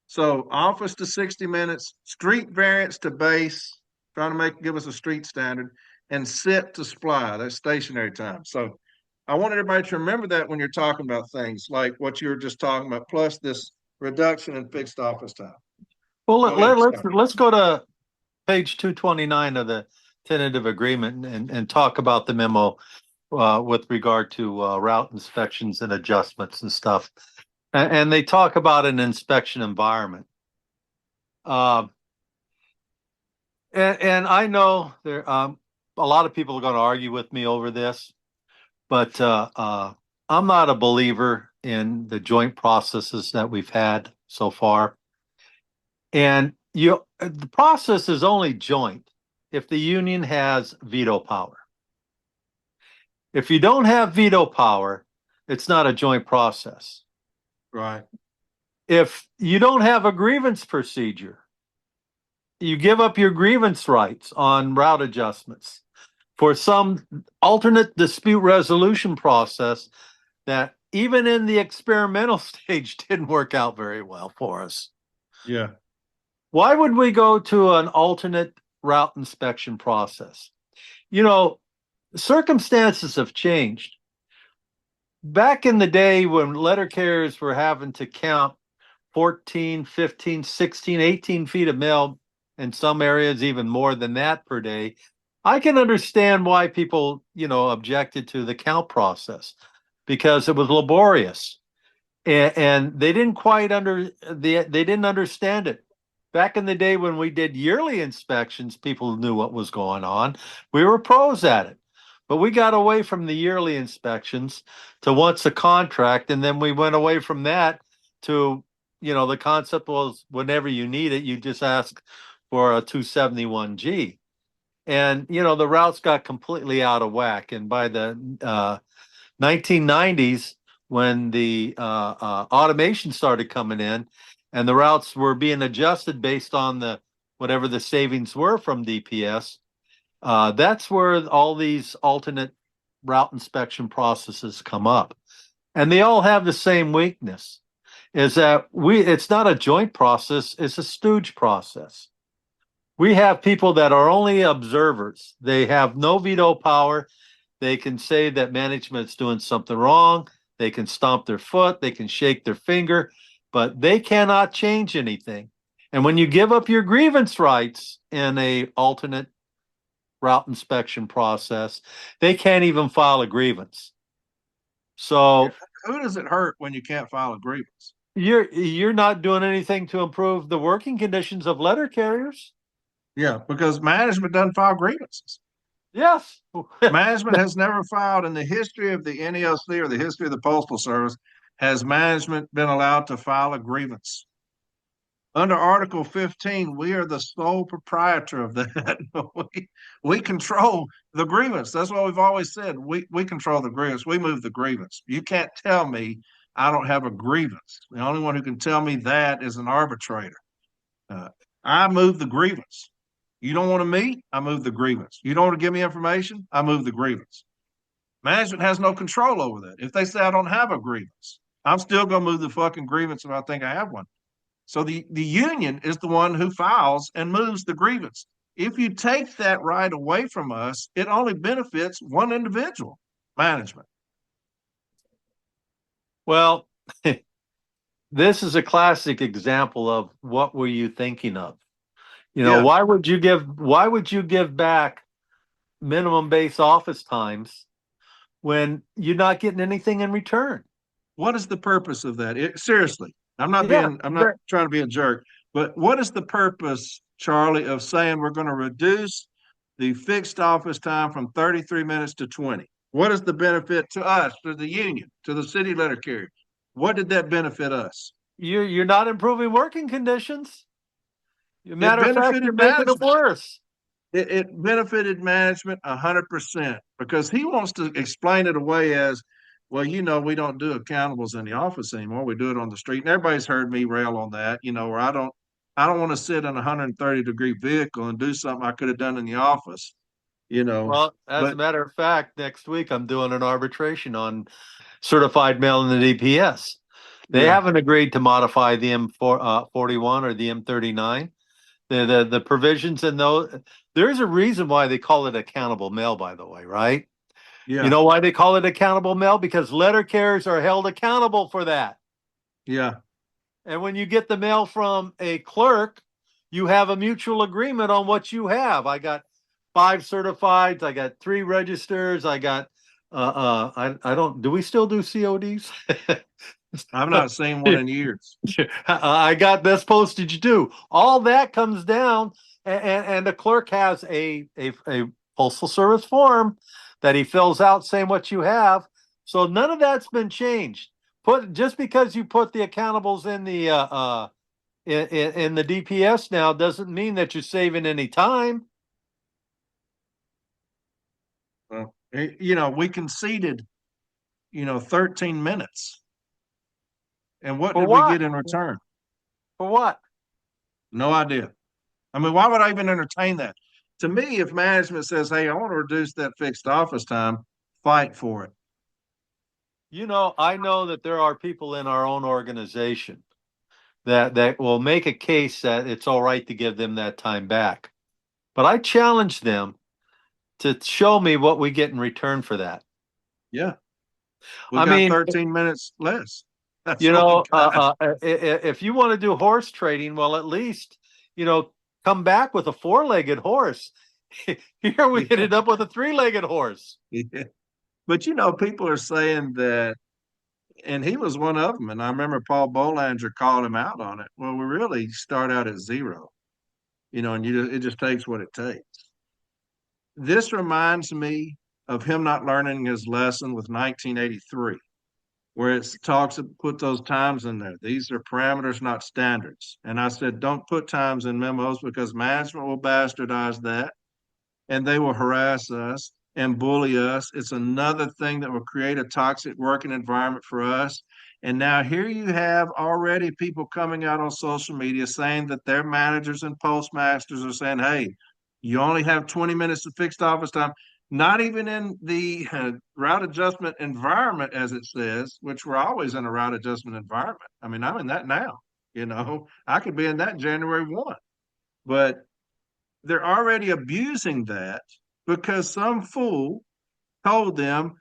Speaker 3: So office to 60 minutes, street variance to base, trying to give us a street standard, and sit to supply, that's stationary time. So I want everybody to remember that when you're talking about things like what you were just talking about, plus this reduction in fixed office time.
Speaker 4: Well,
Speaker 3: Go ahead,
Speaker 4: let's go to page 229 of the tentative agreement and talk about the memo with regard to route inspections and adjustments and stuff. And they talk about an inspection environment. And I know there a lot of people are going to argue with me over this, but I'm not a believer in the joint processes that we've had so far. And the process is only joint if the union has veto power. If you don't have veto power, it's not a joint process.
Speaker 3: Right.
Speaker 4: If you don't have a grievance procedure, you give up your grievance rights on route adjustments for some alternate dispute resolution process that even in the experimental stage didn't work out very well for us.
Speaker 3: Yeah.
Speaker 4: Why would we go to an alternate route inspection process? You know, circumstances have changed. Back in the day when letter carriers were having to count 14, 15, 16, 18 feet of mail, in some areas even more than that per day, I can understand why people, objected to the count process because it was laborious and they didn't quite they didn't understand it. Back in the day when we did yearly inspections, people knew what was going on. We were pros at it. But we got away from the yearly inspections to once a contract, and then we went away from that to, the concept was whenever you need it, you just ask for a 271G. And, the routes got completely out of whack. And by the 1990s, when the automation started coming in and the routes were being adjusted based on whatever the savings were from DPS, that's where all these alternate route inspection processes come up. And they all have the same weakness, is that it's not a joint process, it's a stooge process. We have people that are only observers. They have no veto power. They can say that management's doing something wrong. They can stomp their foot. They can shake their finger, but they cannot change anything. And when you give up your grievance rights in a alternate route inspection process, they can't even file a grievance. So
Speaker 3: who does it hurt when you can't file a grievance?
Speaker 4: You're not doing anything to improve the working conditions of letter carriers.
Speaker 3: Yeah, because management doesn't file grievances.
Speaker 4: Yes.
Speaker 3: Management has never filed in the history of the NEOC or the history of the Postal Service. Has management been allowed to file a grievance? Under Article 15, we are the sole proprietor of that. we control the grievance. That's what we've always said. We control the grievance. We move the grievance. You can't tell me I don't have a grievance. The only one who can tell me that is an arbitrator. I move the grievance. You don't want to meet? I move the grievance. You don't want to give me information? I move the grievance. Management has no control over that. If they say I don't have a grievance, I'm still going to move the fucking grievance if I think I have one. So the union is the one who files and moves the grievance. If you take that right away from us, it only benefits one individual, management.
Speaker 4: Well, this is a classic example of what were you thinking of? Why would you give back minimum base office times when you're not getting anything in return?
Speaker 3: What is the purpose of that? Seriously, I'm not trying to be a jerk, but what is the purpose, Charlie, of saying we're going to reduce the fixed office time from 33 minutes to 20? What is the benefit to us, to the union, to the city letter carrier? What did that benefit us?
Speaker 4: You're not improving working conditions.
Speaker 3: It
Speaker 4: Matter of fact, you're
Speaker 3: benefited
Speaker 4: making it
Speaker 3: management.
Speaker 4: worse.
Speaker 3: It benefited management 100% because he wants to explain it away as, well, we don't do accountables in the office anymore. We do it on the street. And everybody's heard me rail on that, where I don't want to sit in a 130-degree vehicle and do something I could have done in the office,
Speaker 4: Well, as a
Speaker 3: but
Speaker 4: matter of fact, next week I'm doing an arbitration on certified mail in the DPS. They
Speaker 3: yeah,
Speaker 4: haven't agreed to modify the M41 or the M39. The provisions in those, there's a reason why they call it accountable mail, by the way, right? You
Speaker 3: yeah,
Speaker 4: know why they call it accountable mail? Because letter carriers are held accountable for that.
Speaker 3: yeah,
Speaker 4: And when you get the mail from a clerk, you have a mutual agreement on what you have. I got 5 certifieds. I got 3 registers. I got, I don't, do we still do CODs?
Speaker 3: I've not seen one in years.
Speaker 4: I got this postage too. All that comes down, and the clerk has a postal service form that he fills out saying what you have. So none of that's been changed. Just because you put the accountables in the in the DPS now doesn't mean that you're saving any time.
Speaker 3: Well, we conceded, 13 minutes. And what
Speaker 4: For
Speaker 3: did we
Speaker 4: what?
Speaker 3: get in return?
Speaker 4: For what?
Speaker 3: No idea. I mean, why would I even entertain that? To me, if management says, hey, I want to reduce that fixed office time, fight for it.
Speaker 4: I know that there are people in our own organization that will make a case that it's all right to give them that time back. But I challenge them to show me what we get in return for that.
Speaker 3: Yeah. We
Speaker 4: I
Speaker 3: got
Speaker 4: mean,
Speaker 3: 13 minutes less. That's what we got.
Speaker 4: if you want to do horse trading, well, at least, come back with a 4-legged horse. Here we
Speaker 3: Yeah.
Speaker 4: ended up with a 3-legged horse.
Speaker 3: Yeah. But, people are saying that, and he was one of them. And I remember Paul Bolanger called him out on it. Well, we really start out at zero, and it just takes what it takes. This reminds me of him not learning his lesson with 1983, where it talks, put those times in there. These are parameters, not standards. And I said, don't put times in memos because management will bastardize that and they will harass us and bully us. It's another thing that will create a toxic working environment for us. And now here you have already people coming out on social media saying that their managers and postmasters are saying, hey, you only have 20 minutes of fixed office time, not even in the route adjustment environment, as it says, which we're always in a route adjustment environment. I mean, I'm in that now, I could be in that January 1, but they're already abusing that because some fool told them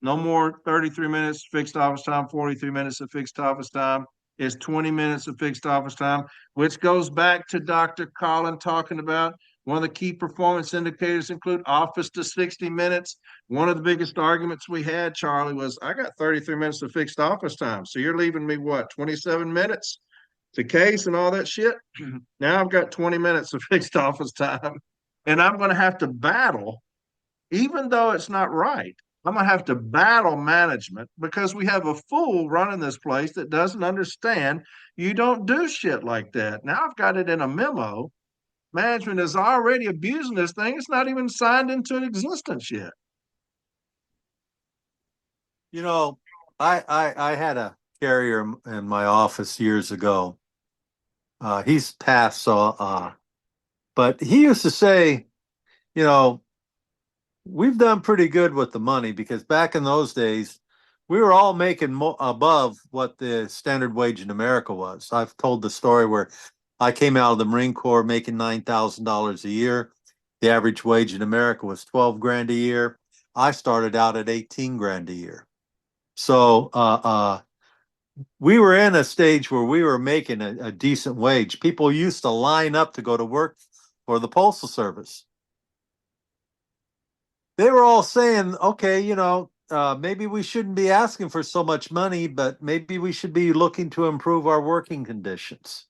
Speaker 3: no more 33 minutes fixed office time, 43 minutes of fixed office time. It's 20 minutes of fixed office time, which goes back to Dr. Collin talking about one of the key performance indicators include office to 60 minutes. One of the biggest arguments we had, Charlie, was I got 33 minutes of fixed office time. So you're leaving me what, 27 minutes to case and all that shit? Now I've got 20 minutes of fixed office time and I'm going to have to battle, even though it's not right. I'm going to have to battle management because we have a fool running this place that doesn't understand you don't do shit like that. Now I've got it in a memo. Management is already abusing this thing. It's not even signed into existence yet.
Speaker 4: I had a carrier in my office years ago. He's passed, so but he used to say, you know, we've done pretty good with the money because back in those days, we were all making above what the standard wage in America was. I've told the story where I came out of the Marine Corps making $9,000 a year. The average wage in America was 12 grand a year. I started out at 18 grand a year. So we were in a stage where we were making a decent wage. People used to line up to go to work for the Postal Service. They were all saying, okay, maybe we shouldn't be asking for so much money, but maybe we should be looking to improve our working conditions.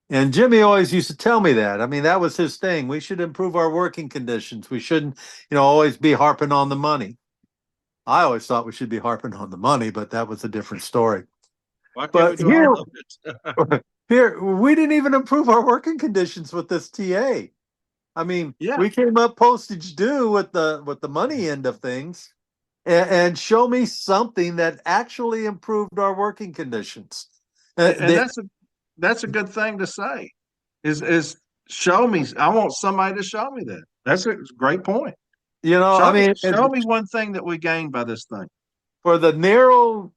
Speaker 4: And Jimmy always used to tell me that. I mean, that was his thing. We should improve our working conditions. We shouldn't, always be harping on the money. I always thought we should be harping on the money, but that was a different story.
Speaker 3: Why can't we
Speaker 4: But
Speaker 3: do all of it?
Speaker 4: here, we didn't even improve our working conditions with this TA. I mean,
Speaker 3: Yeah.
Speaker 4: we came up postage due with the money end of things, and show me something that actually improved our working conditions.
Speaker 3: And that's a good thing to say. Is show me. I want somebody to show me that. That's a great point.
Speaker 4: I mean,
Speaker 3: Show me one thing that we gained by this thing.
Speaker 4: for the narrow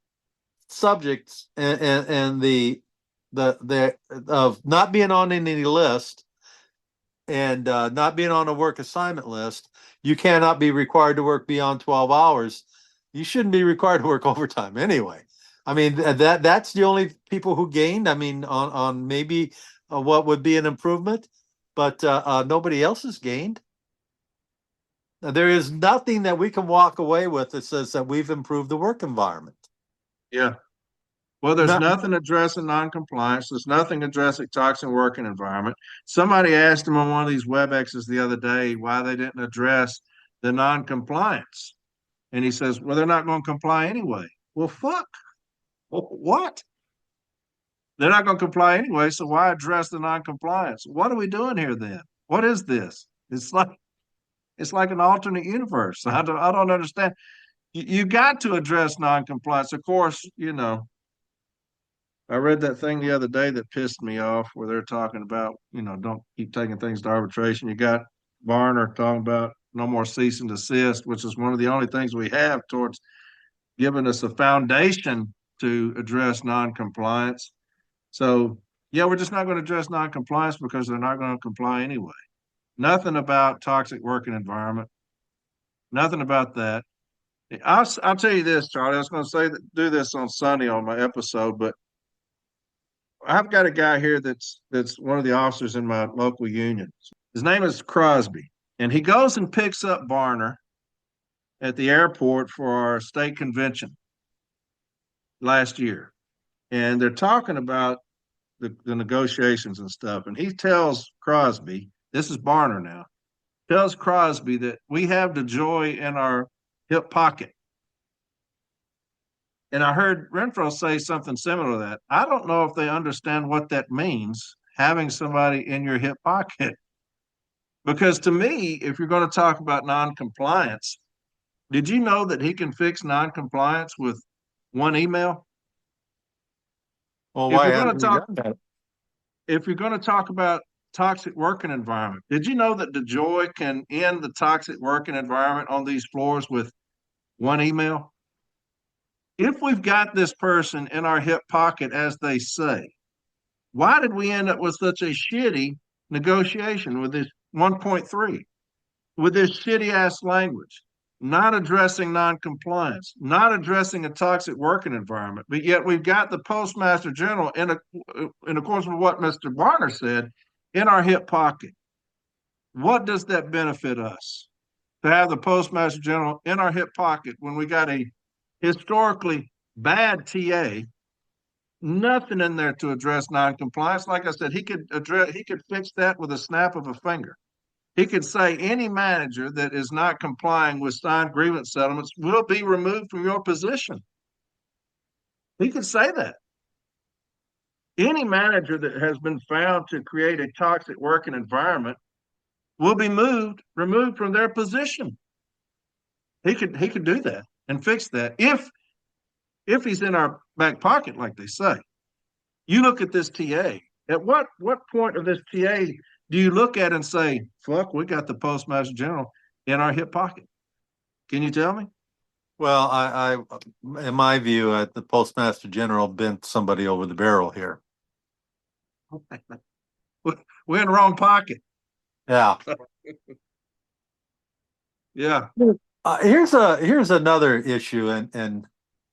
Speaker 4: subjects and the of not being on any list and not being on a work assignment list, you cannot be required to work beyond 12 hours. You shouldn't be required to work overtime anyway. I mean, that's the only people who gained. I mean, on maybe what would be an improvement, but nobody else has gained. There is nothing that we can walk away with that says that we've improved the work environment.
Speaker 3: Yeah. Well, there's
Speaker 4: Not-
Speaker 3: nothing addressing noncompliance. There's nothing addressing toxic working environment. Somebody asked him on one of these WebExes the other day why they didn't address the noncompliance. And he says, well, they're not going to comply anyway. Well, fuck. What? They're not going to comply anyway, so why address the noncompliance? What are we doing here then? What is this? It's like an alternate universe. I don't understand. You got to address noncompliance. Of course, I read that thing the other day that pissed me off where they're talking about, don't keep taking things to arbitration. You got Varner talking about no more cease and desist, which is one of the only things we have towards giving us a foundation to address noncompliance. So, yeah, we're just not going to address noncompliance because they're not going to comply anyway. Nothing about toxic working environment. Nothing about that. I'll tell you this, Charlie. I was going to say do this on Sunday on my episode, but I've got a guy here that's one of the officers in my local union. His name is Crosby, and he goes and picks up Varner at the airport for our state convention last year. And they're talking about the negotiations and stuff. And he tells Crosby, this is Varner now, tells Crosby that we have the joy in our hip pocket. And I heard Renfroe say something similar to that. I don't know if they understand what that means, having somebody in your hip pocket. Because to me, if you're going to talk about noncompliance, did you know that he can fix noncompliance with one email?
Speaker 4: Well,
Speaker 3: If
Speaker 4: why
Speaker 3: you're going
Speaker 4: haven't
Speaker 3: to
Speaker 4: we
Speaker 3: talk,
Speaker 4: done that?
Speaker 3: if you're going to talk about toxic working environment, did you know that DeJoy can end the toxic working environment on these floors with one email? If we've got this person in our hip pocket, as they say, why did we end up with such a shitty negotiation with this 1.3, with this shitty ass language, not addressing noncompliance, not addressing a toxic working environment, but yet we've got the Postmaster General in accordance with what Mr. Varner said, in our hip pocket. What does that benefit us to have the Postmaster General in our hip pocket when we got a historically bad TA? Nothing in there to address noncompliance. Like I said, he could fix that with a snap of a finger. He could say any manager that is not complying with signed grievance settlements will be removed from your position. He could say that. Any manager that has been found to create a toxic working environment will be removed from their position. He could do that and fix that if he's in our back pocket, like they say. You look at this TA. At what point of this TA do you look at and say, fuck, we got the Postmaster General in our hip pocket? Can you tell me?
Speaker 4: Well, I in my view, the Postmaster General bent somebody over the barrel here.
Speaker 3: We're in the wrong pocket.
Speaker 4: Yeah.
Speaker 3: Yeah.
Speaker 4: Here's another issue, and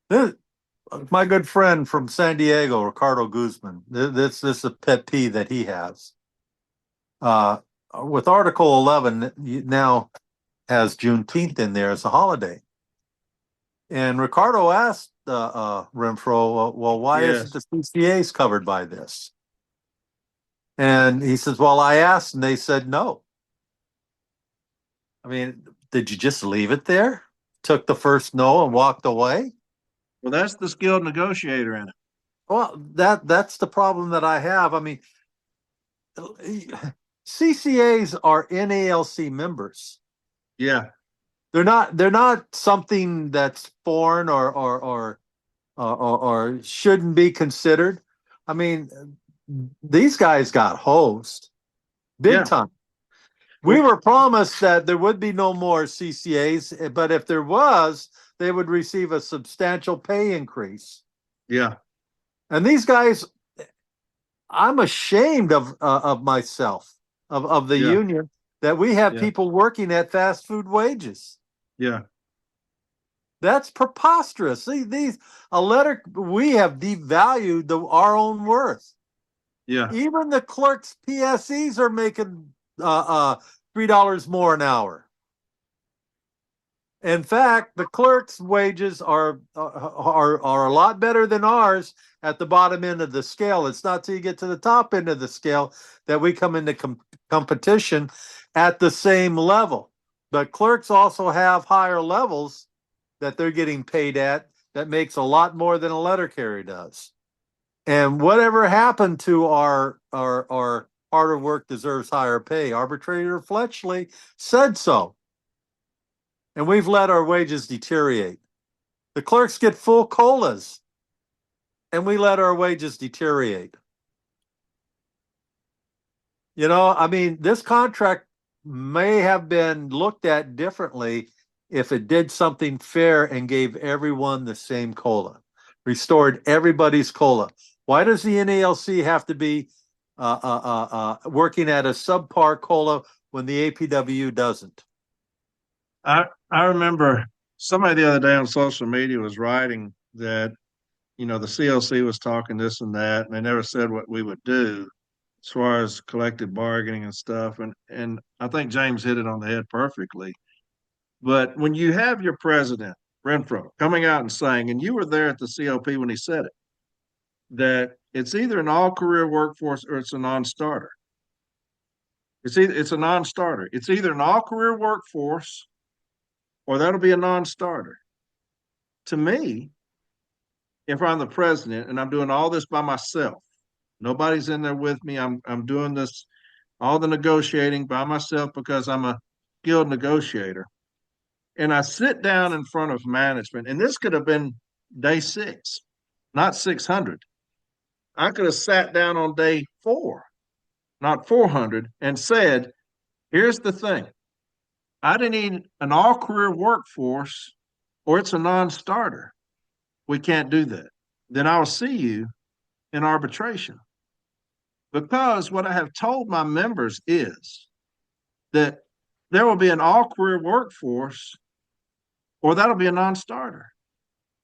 Speaker 4: this, my good friend from San Diego, Ricardo Guzman. This is a pet peeve that he has. With Article 11 now has Juneteenth in there as a holiday, and Ricardo asked Renfroe, well, why
Speaker 3: Yes.
Speaker 4: isn't the CCAs covered by this? And he says, well, I asked and they said no. I mean, did you just leave it there? Took the first no and walked away?
Speaker 3: Well, that's the skilled negotiator in it.
Speaker 4: Well, that's the problem that I have. I mean, CCAs are NALC members.
Speaker 3: Yeah.
Speaker 4: They're not something that's foreign or shouldn't be considered. I mean, these guys got hosed big
Speaker 3: Yeah.
Speaker 4: time. We were promised that there would be no more CCAs, but if there was, they would receive a substantial pay increase.
Speaker 3: Yeah.
Speaker 4: And these guys, I'm ashamed of myself, of the
Speaker 3: Yeah.
Speaker 4: union, that we have
Speaker 3: Yeah.
Speaker 4: people working at fast food wages.
Speaker 3: Yeah.
Speaker 4: That's preposterous. We have devalued our own worth.
Speaker 3: Yeah.
Speaker 4: Even the clerks' PSEs are making $3 more an hour. In fact, the clerks' wages are a lot better than ours at the bottom end of the scale. It's not till you get to the top end of the scale that we come into competition at the same level. But clerks also have higher levels that they're getting paid at that makes a lot more than a letter carrier does. And whatever happened to our harder work deserves higher pay? Arbitrator Fletchley said so. And we've let our wages deteriorate. The clerks get full COLAs, and we let our wages deteriorate. You know, I mean, this contract may have been looked at differently if it did something fair and gave everyone the same COLA, restored everybody's COLA. Why does the NALC have to be working at a subpar COLA when the APW doesn't?
Speaker 3: I remember somebody the other day on social media was writing that, the CLC was talking this and that, and they never said what we would do as far as collective bargaining and stuff. And I think James hit it on the head perfectly. But when you have your president, Renfroe, coming out and saying, and you were there at the COP when he said it, that it's either an all-career workforce or it's a non-starter. It's a non-starter. It's either an all-career workforce or that'll be a non-starter. To me, if I'm the president and I'm doing all this by myself, nobody's in there with me. I'm doing this, all the negotiating by myself because I'm a skilled negotiator. And I sit down in front of management, and this could have been day 6, not 600. I could have sat down on day 4, not 400, and said, here's the thing. I didn't need an all-career workforce or it's a non-starter. We can't do that. Then I'll see you in arbitration. Because what I have told my members is that there will be an all-career workforce or that'll be a non-starter.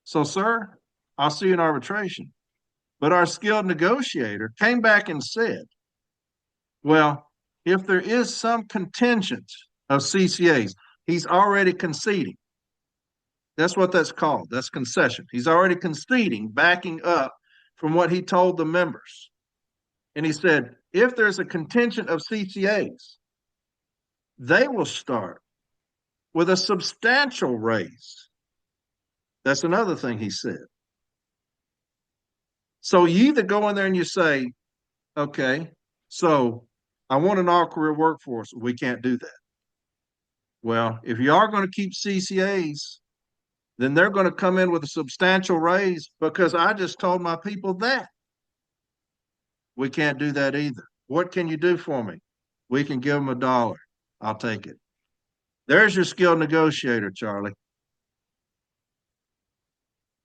Speaker 3: So, sir, I'll see you in arbitration. But our skilled negotiator came back and said, well, if there is some contingent of CCAs, he's already conceding. That's what that's called. That's concession. He's already conceding, backing up from what he told the members. And he said, if there's a contingent of CCAs, they will start with a substantial raise. That's another thing he said. So you either go in there and you say, okay, so I want an all-career workforce. We can't do that. Well, if you are going to keep CCAs, then they're going to come in with a substantial raise because I just told my people that. We can't do that either. What can you do for me? We can give them $1. I'll take it. There's your skilled negotiator, Charlie.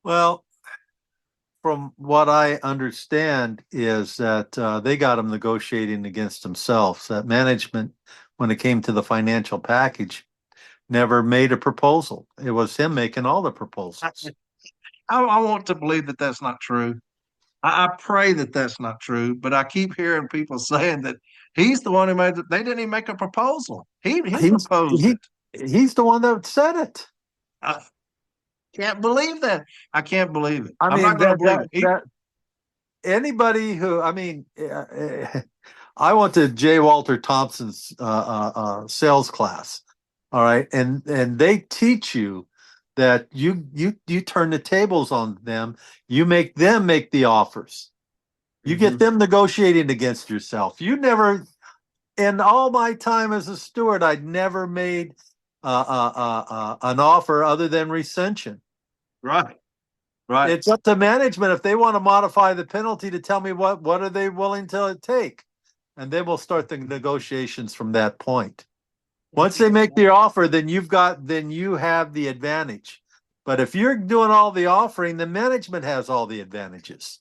Speaker 4: Well, from what I understand is that they got them negotiating against themselves. That management, when it came to the financial package, never made a proposal. It was him making all the proposals.
Speaker 3: I want to believe that that's not true. I pray that that's not true, but I keep hearing people saying that he's the one who made it. They didn't even make a proposal. He proposed it.
Speaker 4: He's the one that said it.
Speaker 3: I can't believe that. I can't believe it.
Speaker 4: I mean,
Speaker 3: I'm not going to believe it.
Speaker 4: Anybody who, I mean, I went to J. Walter Thompson's sales class. All right, and they teach you that you turn the tables on them. You make them make the offers. You get them negotiating against yourself. You never, in all my time as a steward, I'd never made an offer other than recension.
Speaker 3: Right. Right.
Speaker 4: It's up to management if they want to modify the penalty to tell me what are they willing to take, and then we'll start the negotiations from that point. Once they make the offer, then you have the advantage. But if you're doing all the offering, the management has all the advantages.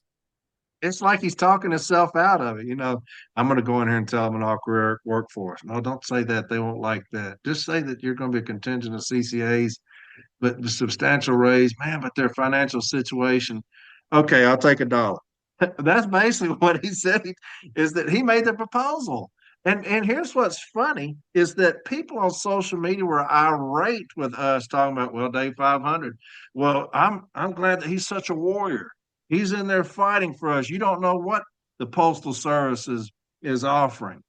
Speaker 3: It's like he's talking himself out of it. I'm going to go in here and tell them an all-career workforce. No, don't say that. They won't like that. Just say that you're going to be a contingent of CCAs, but the substantial raise, man, but their financial situation. Okay, I'll take $1. That's basically what he said, is that he made the proposal. And here's what's funny is that people on social media were irate with us talking about, well, day 500. Well, I'm glad that he's such a warrior. He's in there fighting for us. You don't know what the Postal Service is offering.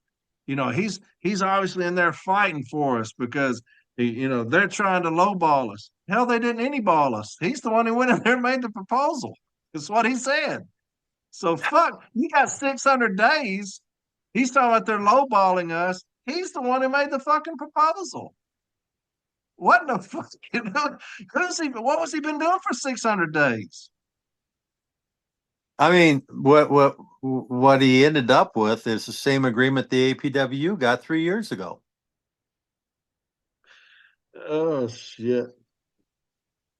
Speaker 3: He's obviously in there fighting for us because they're trying to lowball us. Hell, they didn't any ball us. He's the one who went in there and made the proposal. It's what he said. So fuck, you got 600 days. He's talking about they're lowballing us. He's the one who made the fucking proposal. What the fuck? What was he been doing for 600 days?
Speaker 4: I mean, what he ended up with is the same agreement the APWU got 3 years ago.
Speaker 3: Oh shit!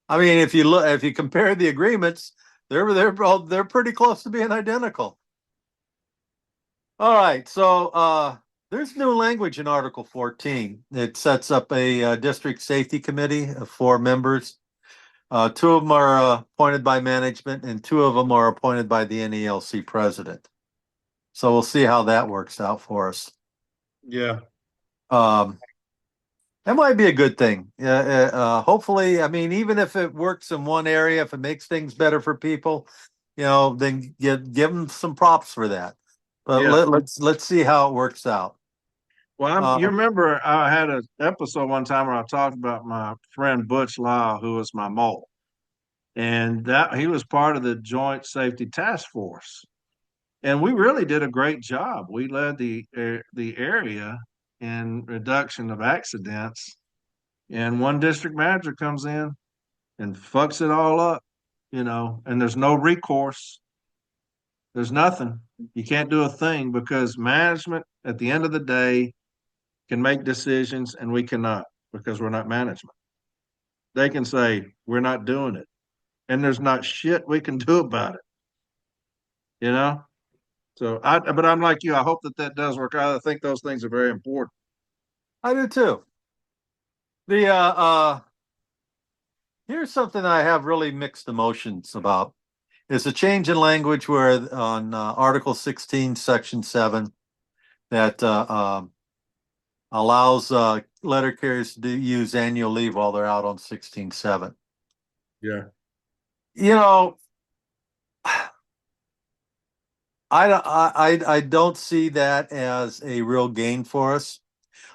Speaker 4: I mean, if you compare the agreements, they're pretty close to being identical. All right, so there's new language in Article 14. It sets up a district safety committee of 4 members. 2 of them are appointed by management, and 2 of them are appointed by the NELC president. So we'll see how that works out for us.
Speaker 3: Yeah.
Speaker 4: That might be a good thing. Hopefully, I mean, even if it works in one area, if it makes things better for people, then give them some props for that. But let's see how it works out.
Speaker 3: Well, you remember I had an episode one time where I talked about my friend Butch Lyle, who was my mole, and that he was part of the Joint Safety Task Force, and we really did a great job. We led the area in reduction of accidents, and one district manager comes in and fucks it all up, and there's no recourse. There's nothing. You can't do a thing because management, at the end of the day, can make decisions and we cannot because we're not management. They can say, we're not doing it. And there's not shit we can do about it. So but I'm like you. I hope that does work out. I think those things are very important.
Speaker 4: I do too. Here's something I have really mixed emotions about. It's a change in language where on Article 16, Section 7, that allows letter carriers to use annual leave while they're out on 16/7.
Speaker 3: Yeah.
Speaker 4: I don't see that as a real gain for us.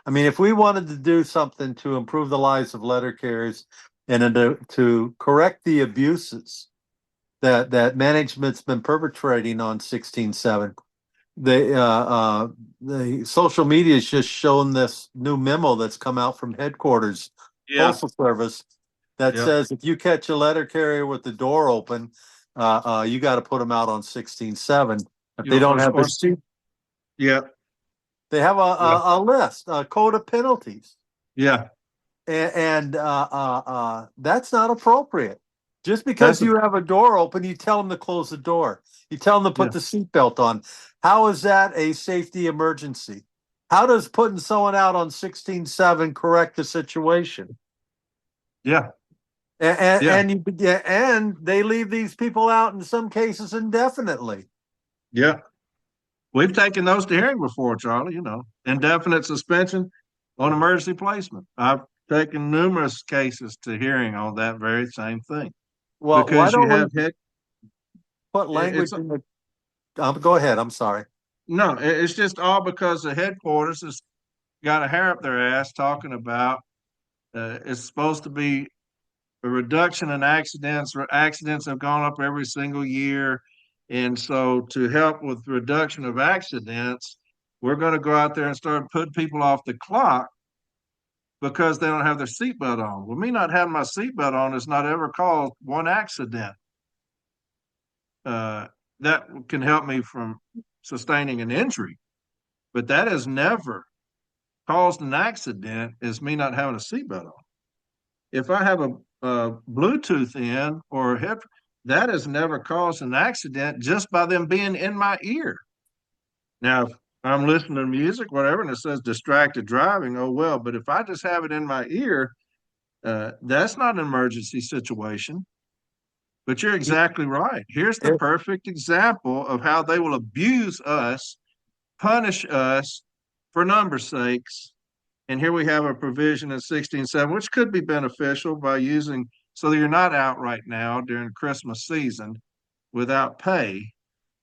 Speaker 4: I mean, if we wanted to do something to improve the lives of letter carriers and to correct the abuses that management's been perpetrating on 16/7, the social media has just shown this new memo that's come out from headquarters, Postal Service, that says if you catch a letter carrier with the door open, you got to put them out on 16/7. If they don't have the seat, they have a list, a code of penalties.
Speaker 3: Yeah.
Speaker 4: And that's not appropriate. Just because you have a door open, you tell them to close the door. You tell them to put the seatbelt on. How is that a safety emergency? How does putting someone out on 16/7 correct the situation?
Speaker 3: Yeah.
Speaker 4: And they leave these people out in some cases indefinitely.
Speaker 3: Yeah. We've taken those to hearing before, Charlie, indefinite suspension on emergency placement. I've taken numerous cases to hearing on that very same thing.
Speaker 4: Well,
Speaker 3: because
Speaker 4: why don't
Speaker 3: you have
Speaker 4: we put language in the... go ahead. I'm sorry.
Speaker 3: No, it's just all because the headquarters has got a hair up their ass talking about it's supposed to be a reduction in accidents. Accidents have gone up every single year. And so to help with reduction of accidents, we're going to go out there and start putting people off the clock because they don't have their seatbelt on. Well, me not having my seatbelt on has not ever caused one accident. That can help me from sustaining an injury, but that has never caused an accident is me not having a seatbelt on. If I have a Bluetooth in or a hip, that has never caused an accident just by them being in my ear. Now, if I'm listening to music, whatever, and it says distracted driving, oh well. But if I just have it in my ear, that's not an emergency situation. But you're exactly right. Here's the perfect example of how they will abuse us, punish us for numbers' sakes. And here we have a provision in 16.7, which could be beneficial by using so that you're not out right now during Christmas season without pay.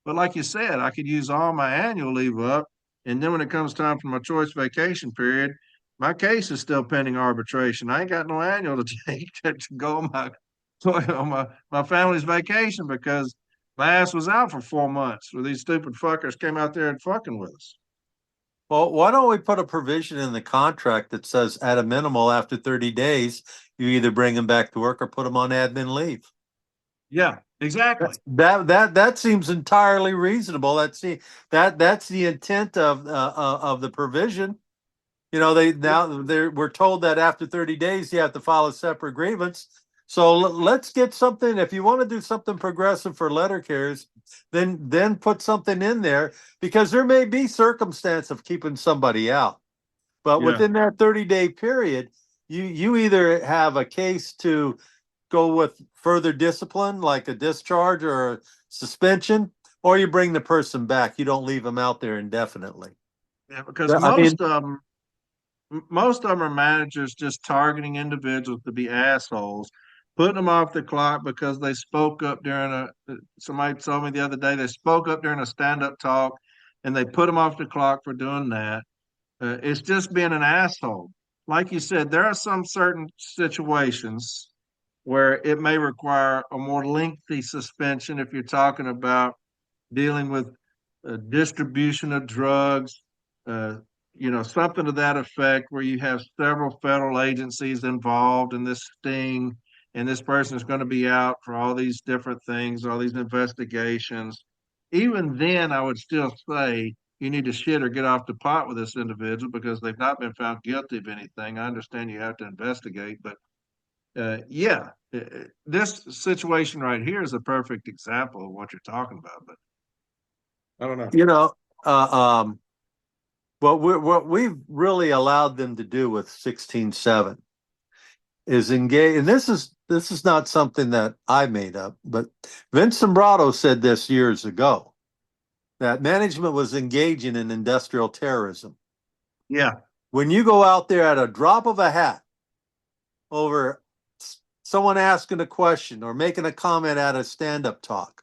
Speaker 3: But like you said, I could use all my annual leave up. And then when it comes time for my choice vacation period, my case is still pending arbitration. I ain't got no annual to take to go on my family's vacation because my ass was out for 4 months where these stupid fuckers came out there and fucking with us.
Speaker 4: Well, why don't we put a provision in the contract that says at a minimal after 30 days, you either bring them back to work or put them on admin leave?
Speaker 3: Yeah, exactly.
Speaker 4: That seems entirely reasonable. That's the intent of the provision. You know, we're told that after 30 days you have to file a separate grievance. So let's get something. If you want to do something progressive for letter carriers, then put something in there because there may be circumstance of keeping somebody out, but within that 30-day period, you either have a case to go with further discipline, like a discharge or a suspension, or you bring the person back. You don't leave them out there indefinitely.
Speaker 3: Yeah, because most of them are managers just targeting individuals to be assholes, putting them off the clock because they spoke up during somebody told me the other day, they spoke up during a stand-up talk and they put them off the clock for doing that. It's just being an asshole. Like you said, there are some certain situations where it may require a more lengthy suspension if you're talking about dealing with distribution of drugs, uh, something to that effect, where you have several federal agencies involved in this sting, and this person is going to be out for all these different things, all these investigations. Even then, I would still say you need to shit or get off the pot with this individual because they've not been found guilty of anything. I understand you have to investigate, but this situation right here is a perfect example of what you're talking about. But I don't know.
Speaker 4: You know, what we've really allowed them to do with 16.7 is engage, and this is not something that I made up, but Vince Sombrato said this years ago that management was engaging in industrial terrorism.
Speaker 3: Yeah.
Speaker 4: When you go out there at a drop of a hat over someone asking a question or making a comment at a stand-up talk,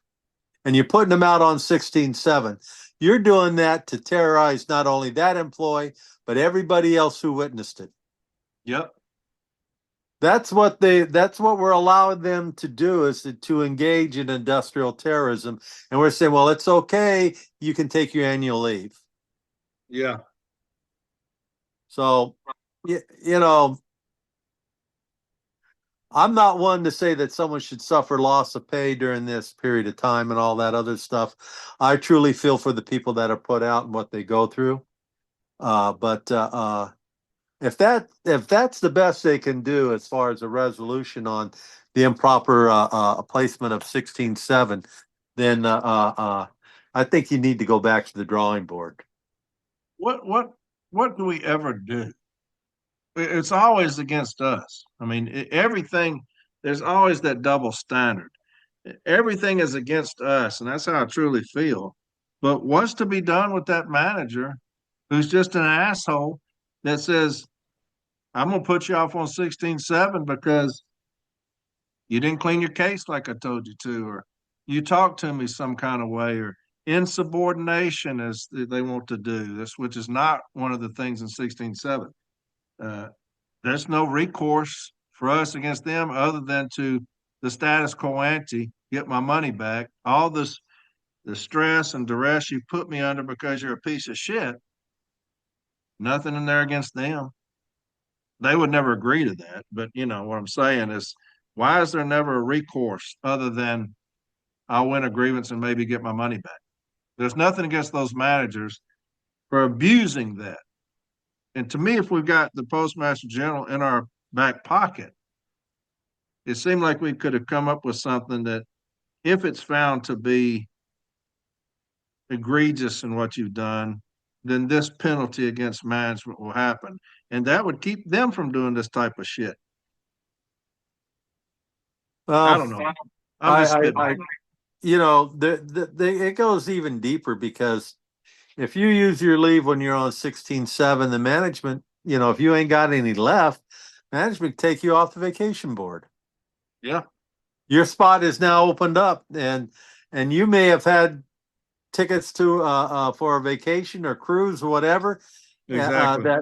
Speaker 4: and you're putting them out on 16.7, you're doing that to terrorize not only that employee, but everybody else who witnessed it.
Speaker 3: Yep.
Speaker 4: That's what we're allowing them to do, is to engage in industrial terrorism. And we're saying, well, it's okay. You can take your annual leave.
Speaker 3: Yeah.
Speaker 4: So, I'm not one to say that someone should suffer loss of pay during this period of time and all that other stuff. I truly feel for the people that are put out and what they go through. But if that's the best they can do as far as a resolution on the improper placement of 16.7, then I think you need to go back to the drawing board.
Speaker 3: What do we ever do? It's always against us. I mean, everything, there's always that double standard. Everything is against us, and that's how I truly feel. But what's to be done with that manager who's just an asshole that says, I'm going to put you off on 16.7 because you didn't clean your case like I told you to, or you talked to me some kind of way, or insubordination as they want to do this, which is not one of the things in 16.7. There's no recourse for us against them other than to the status quo ante, get my money back. All this, the stress and duress you put me under because you're a piece of shit, nothing in there against them. They would never agree to that. But you know what I'm saying is, why is there never a recourse other than I'll win a grievance and maybe get my money back? There's nothing against those managers for abusing that. And to me, if we've got the Postmaster General in our back pocket, it seemed like we could have come up with something that, if it's found to be egregious in what you've done, then this penalty against management will happen. And that would keep them from doing this type of shit. I don't know. I'm just spitballing.
Speaker 4: It goes even deeper, because if you use your leave when you're on 16.7, the management, if you ain't got any left, management take you off the vacation board.
Speaker 3: Yeah.
Speaker 4: Your spot is now opened up, and you may have had tickets to for a vacation or cruise or whatever.
Speaker 3: Exactly.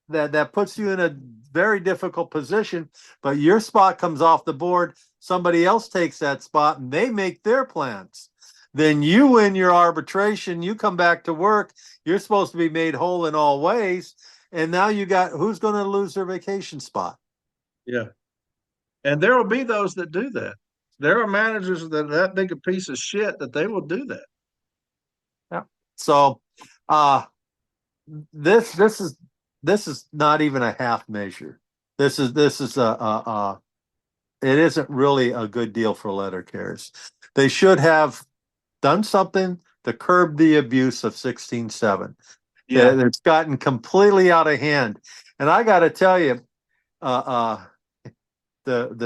Speaker 4: That puts you in a very difficult position, but your spot comes off the board. Somebody else takes that spot and they make their plans. Then you win your arbitration, you come back to work, you're supposed to be made whole in all ways. And now you got, who's going to lose their vacation spot?
Speaker 3: Yeah. And there will be those that do that. There are managers that big a piece of shit that they will do that.
Speaker 4: Yeah. So this is not even a half measure. This is it isn't really a good deal for letter carriers. They should have done something to curb the abuse of 16.7. Yeah, it's gotten completely out of hand. And I got to tell you, the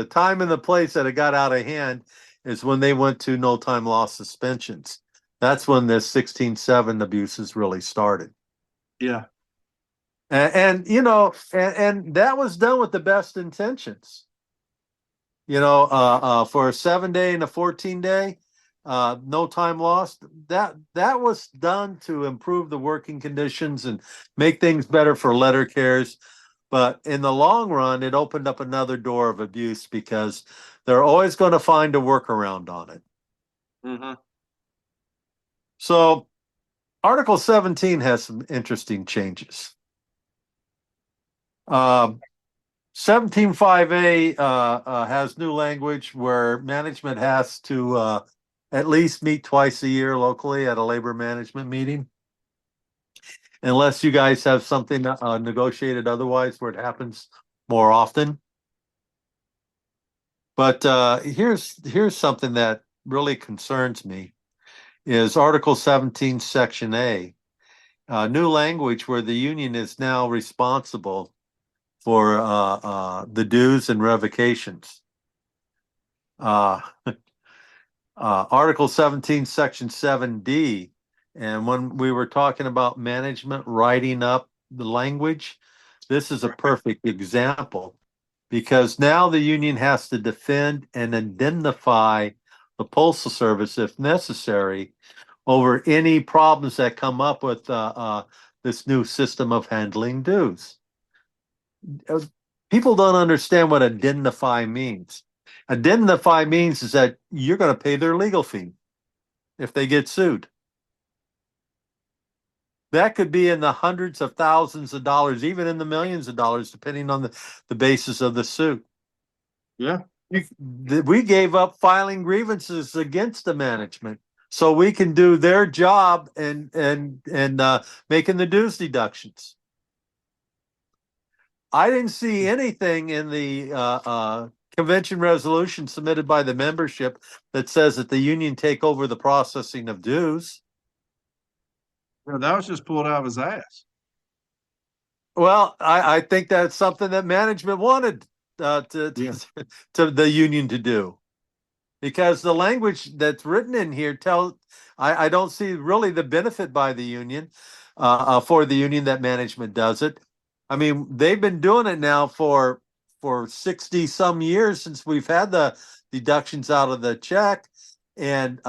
Speaker 4: time and the place that it got out of hand is when they went to no time loss suspensions. That's when this 16.7 abuses really started.
Speaker 3: Yeah.
Speaker 4: And that was done with the best intentions. For a 7-day and a 14-day, no time lost. That was done to improve the working conditions and make things better for letter carriers. But in the long run, it opened up another door of abuse, because they're always going to find a workaround on it.
Speaker 3: Mm-hmm.
Speaker 4: So Article 17 has some interesting changes. 17.5A has new language where management has to at least meet twice a year locally at a labor management meeting. Unless you guys have something negotiated otherwise where it happens more often. But here's something that really concerns me, is Article 17, Section A. New language where the union is now responsible for the dues and revocations. Article 17, Section 7D. And when we were talking about management writing up the language, this is a perfect example, because now the union has to defend and indemnify the Postal Service, if necessary, over any problems that come up with this new system of handling dues. People don't understand what indemnify means. Indemnify means is that you're going to pay their legal fee if they get sued. That could be in the hundreds of thousands of dollars, even in the millions of dollars, depending on the basis of the suit.
Speaker 3: Yeah.
Speaker 4: We gave up filing grievances against the management so we can do their job and making the dues deductions. I didn't see anything in the convention resolution submitted by the membership that says that the union take over the processing of dues.
Speaker 3: Well, that was just pulled out of his ass.
Speaker 4: Well, I think that's something that management wanted to the union to do, because the language that's written in here I don't see really the benefit by the union for the union that management does it. I mean, they've been doing it now for 60 some years since we've had the deductions out of the check, and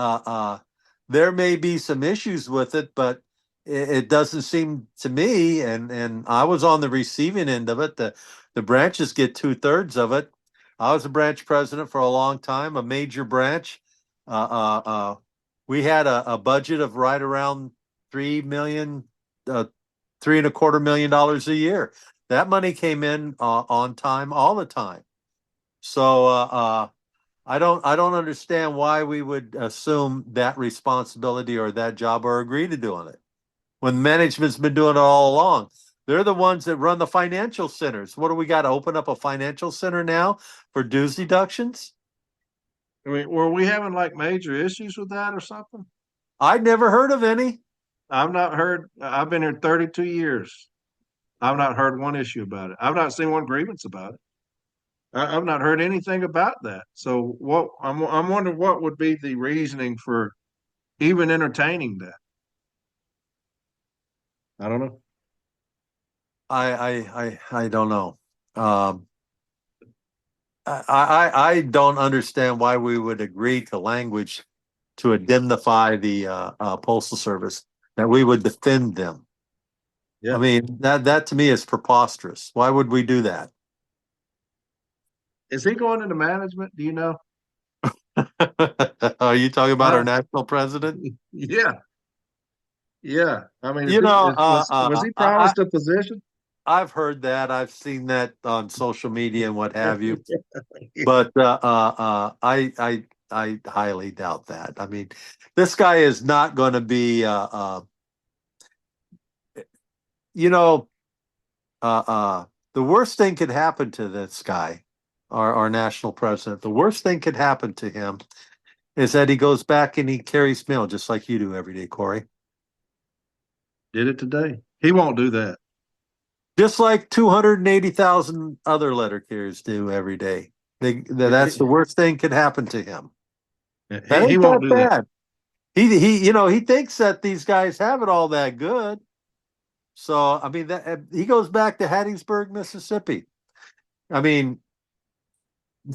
Speaker 4: there may be some issues with it, but it doesn't seem to me, and I was on the receiving end of it. The branches get 2/3 of it. I was a branch president for a long time, a major branch. We had a budget of right around 3 million, $3.25 million a year. That money came in on time all the time. So I don't understand why we would assume that responsibility or that job or agree to doing it when management's been doing it all along. They're the ones that run the financial centers. What do we got to open up a financial center now for dues deductions?
Speaker 3: I mean, were we having like major issues with that or something?
Speaker 4: I'd never heard of any.
Speaker 3: I've not heard. I've been here 32 years. I've not heard one issue about it. I've not seen one grievance about it. I've not heard anything about that. So what I'm wondering what would be the reasoning for even entertaining that? I don't know.
Speaker 4: I don't know. I don't understand why we would agree to language to indemnify the postal service, that we would defend them.
Speaker 3: Yeah.
Speaker 4: I mean, that to me is preposterous. Why would we do that?
Speaker 3: Is he going into management? Do you know?
Speaker 4: Are you talking about our national president?
Speaker 3: Yeah. Yeah. I mean,
Speaker 4: You know,
Speaker 3: was he promised a position?
Speaker 4: I've heard that. I've seen that on social media and what have you.
Speaker 3: Yeah.
Speaker 4: But I highly doubt that. I mean, this guy is not going to be you know, the worst thing could happen to this guy, our national president. The worst thing could happen to him is that he goes back and he carries mail just like you do every day, Corey.
Speaker 3: Did it today. He won't do that.
Speaker 4: Just like 280,000 other letter carriers do every day. That's the worst thing could happen to him. That
Speaker 3: He
Speaker 4: ain't
Speaker 3: won't
Speaker 4: that
Speaker 3: do that.
Speaker 4: bad. He thinks that these guys have it all that good. So I mean that he goes back to Hattiesburg, Mississippi. I mean,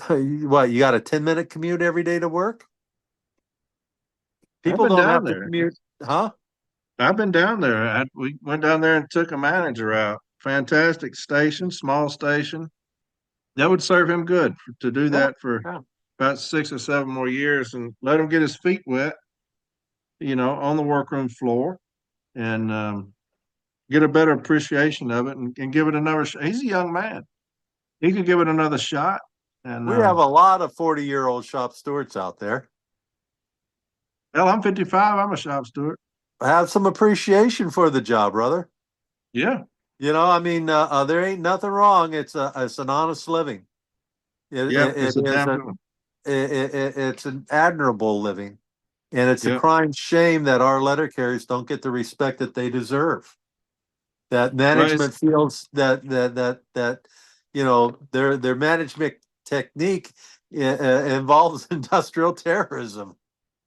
Speaker 4: what, you got a 10-minute commute every day to work?
Speaker 3: I've
Speaker 4: People
Speaker 3: been
Speaker 4: don't
Speaker 3: down
Speaker 4: have to
Speaker 3: there.
Speaker 4: commute, huh?
Speaker 3: I've been down there. We went down there and took a manager out. Fantastic station, small station. That would serve him good to do
Speaker 4: Yeah,
Speaker 3: that for
Speaker 4: yeah.
Speaker 3: about 6 or 7 more years and let him get his feet wet, on the workroom floor and get a better appreciation of it and give it another shot. He's a young man. He could give it another shot. And
Speaker 4: We have a lot of 40-year-old shop stewards out there.
Speaker 3: hell, I'm 55. I'm a shop steward.
Speaker 4: Have some appreciation for the job, brother.
Speaker 3: Yeah.
Speaker 4: I mean, there ain't nothing wrong. It's an honest living.
Speaker 3: Yeah. It's a damn good one.
Speaker 4: It's an admirable living, and it's a
Speaker 3: Yeah.
Speaker 4: crying shame that our letter carriers don't get the respect that they deserve. That
Speaker 3: Well,
Speaker 4: management feels that their management technique involves industrial terrorism.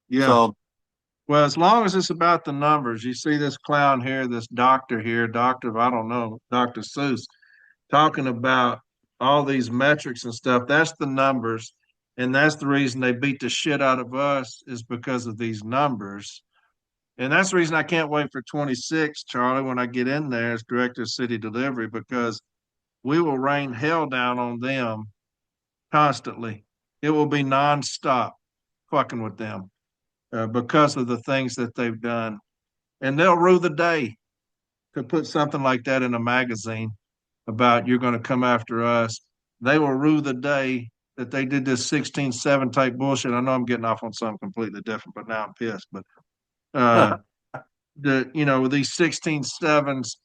Speaker 3: yeah.
Speaker 4: So
Speaker 3: Well, as long as it's about the numbers, you see this clown here, this doctor here, I don't know, Dr. Seuss, talking about all these metrics and stuff. That's the numbers. And that's the reason they beat the shit out of us is because of these numbers. And that's the reason I can't wait for 26, Charlie, when I get in there as director of city delivery, because we will rain hell down on them constantly. It will be nonstop fucking with them because of the things that they've done. And they'll rue the day to put something like that in a magazine about you're going to come after us. They will rue the day that they did this 16-7 type bullshit. I know I'm getting off on something completely different, but now I'm pissed. But with these 16-7s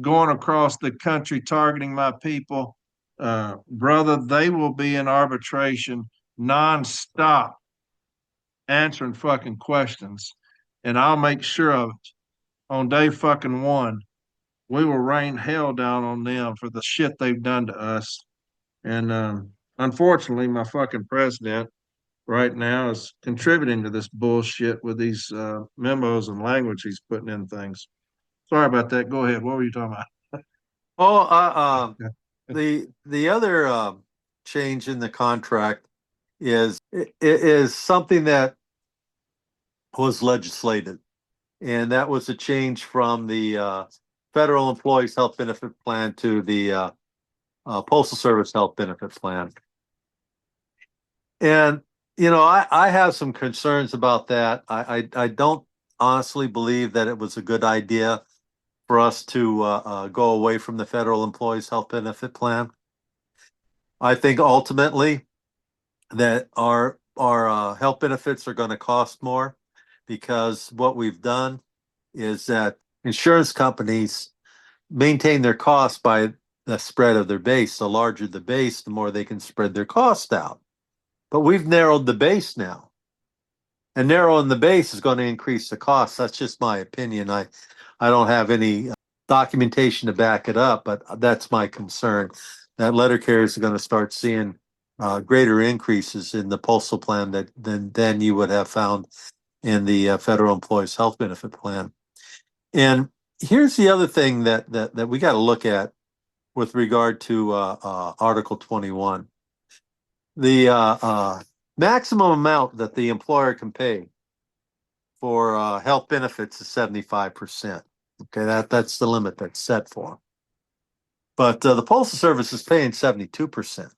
Speaker 3: going across the country targeting my people, brother, they will be in arbitration nonstop answering fucking questions. And I'll make sure of it. On day fucking one, we will rain hell down on them for the shit they've done to us. And unfortunately, my fucking president right now is contributing to this bullshit with these memos and language he's putting in things. Sorry about that. Go ahead. What were you talking about?
Speaker 4: the other change in the contract is something that was legislated, and that was a change from the Federal Employees Health Benefit Plan to the Postal Service Health Benefit Plan. And, I have some concerns about that. I don't honestly believe that it was a good idea for us to go away from the Federal Employees Health Benefit Plan. I think ultimately that our health benefits are going to cost more, because what we've done is that insurance companies maintain their costs by the spread of their base. The larger the base, the more they can spread their cost out. But we've narrowed the base now. And narrowing the base is going to increase the cost. That's just my opinion. I don't have any documentation to back it up, but that's my concern, that letter carriers are going to start seeing greater increases in the postal plan than you would have found in the Federal Employees Health Benefit Plan. And here's the other thing that we got to look at with regard to Article 21. The maximum amount that the employer can pay for health benefits is 75%. Okay, that's the limit that's set for them. But the Postal Service is paying 72%.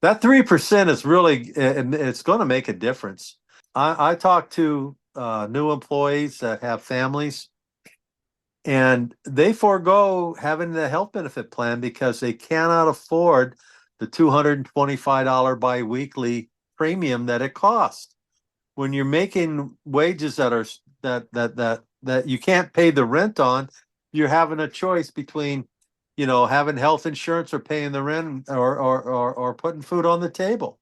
Speaker 4: That 3% is really, it's going to make a difference. I talk to new employees that have families, and they forego having the health benefit plan because they cannot afford the $225 biweekly premium that it costs. When you're making wages that you can't pay the rent on, you're having a choice between, having health insurance or paying the rent or putting food on the table.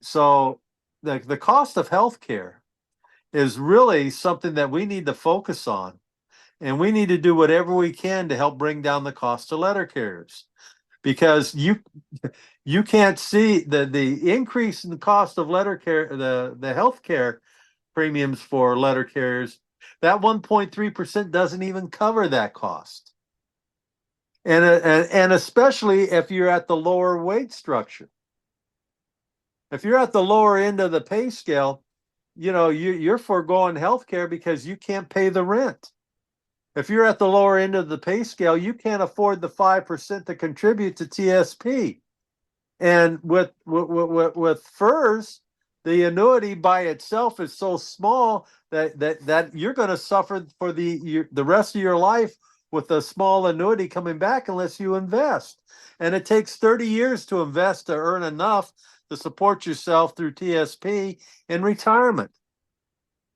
Speaker 4: So the cost of health care is really something that we need to focus on, and we need to do whatever we can to help bring down the cost of letter carriers, because you can't see the increase in the cost of letter care, the health care premiums for letter carriers. That 1.3% doesn't even cover that cost. And especially if you're at the lower wage structure. If you're at the lower end of the pay scale, you're foregoing health care because you can't pay the rent. If you're at the lower end of the pay scale, you can't afford the 5% to contribute to TSP. And with FERS, the annuity by itself is so small that you're going to suffer for the rest of your life with a small annuity coming back unless you invest. And it takes 30 years to invest to earn enough to support yourself through TSP in retirement.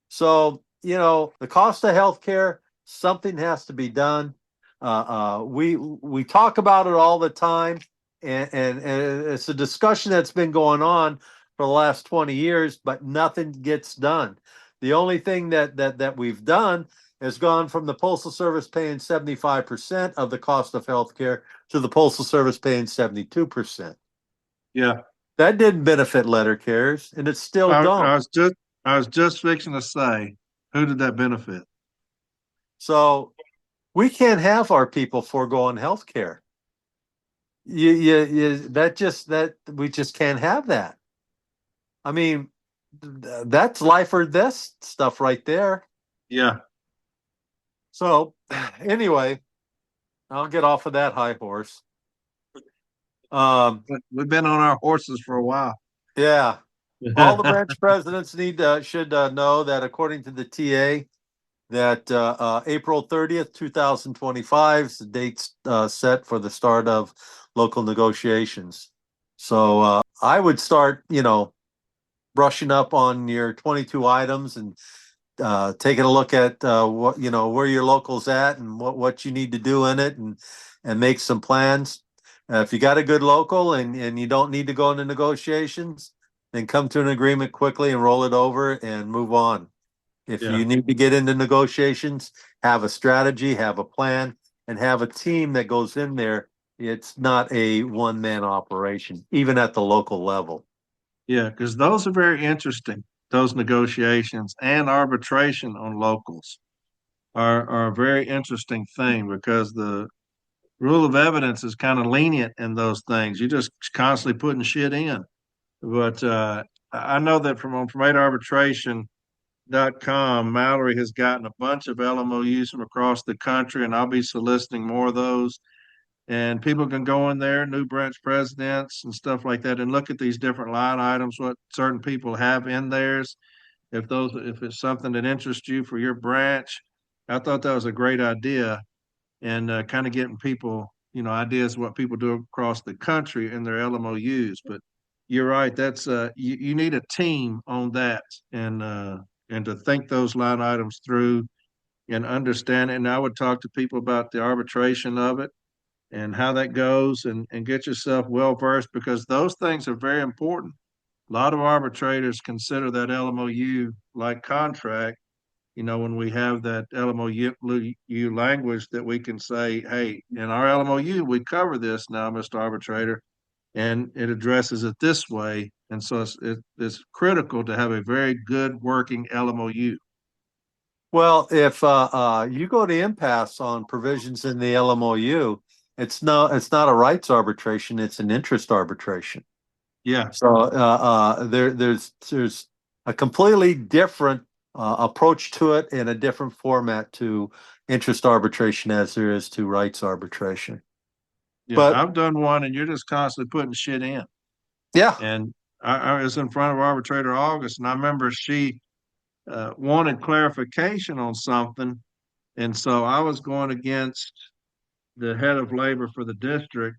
Speaker 4: So, the cost of healthcare, something has to be done. We talk about it all the time, and it's a discussion that's been going on for the last 20 years, but nothing gets done. The only thing that we've done has gone from the Postal Service paying 75% of the cost of healthcare to the Postal Service paying 72%.
Speaker 3: Yeah.
Speaker 4: That didn't benefit letter carriers, and it still don't.
Speaker 3: I was just fixing to say, who did that benefit?
Speaker 4: So we can't have our people foregoing health care. We just can't have that. I mean, that's life or death stuff right there.
Speaker 3: Yeah.
Speaker 4: So anyway, I'll get off of that high horse.
Speaker 3: We've been on our horses for a while.
Speaker 4: Yeah. All the branch presidents should know that according to the TA, that April 30th, 2025 is the date set for the start of local negotiations. So I would start, brushing up on your 22 items and taking a look at what where your local's at and what you need to do in it, and make some plans. If you got a good local and you don't need to go into negotiations, then come to an agreement quickly and roll it over and move on. If you need to get into negotiations, have a strategy, have a plan, and have a team that goes in there. It's not a one-man operation, even at the local level.
Speaker 3: Yeah, because those are very interesting. Those negotiations and arbitration on locals are a very interesting thing, because the rule of evidence is kind of lenient in those things. You're just constantly putting shit in. But I know that from arbitration.com, Mallory has gotten a bunch of LMOUs from across the country, and I'll be soliciting more of those. And people can go in there, new branch presidents and stuff like that, and look at these different line items, what certain people have in theirs. If it's something that interests you for your branch, I thought that was a great idea, and kind of getting people, ideas of what people do across the country in their LMOUs. But you're right, that's you need a team on that, and to think those line items through and understand it. And I would talk to people about the arbitration of it and how that goes, and get yourself well versed, because those things are very important. A lot of arbitrators consider that LMOU like contract, when we have that LMOU language that we can say, hey, in our LMOU, we cover this now, Mr. Arbitrator, and it addresses it this way. And so it's critical to have a very good working LMOU.
Speaker 4: Well, if you go to impasse on provisions in the LMOU, it's not a rights arbitration, it's an interest arbitration.
Speaker 3: Yeah.
Speaker 4: So there's a completely different approach to it, and a different format to interest arbitration as there is to rights arbitration.
Speaker 3: Yeah,
Speaker 4: But
Speaker 3: I've done one, and you're just constantly putting shit in.
Speaker 4: yeah,
Speaker 3: And I was in front of arbitrator August, and I remember she wanted clarification on something. And so I was going against the head of labor for the district,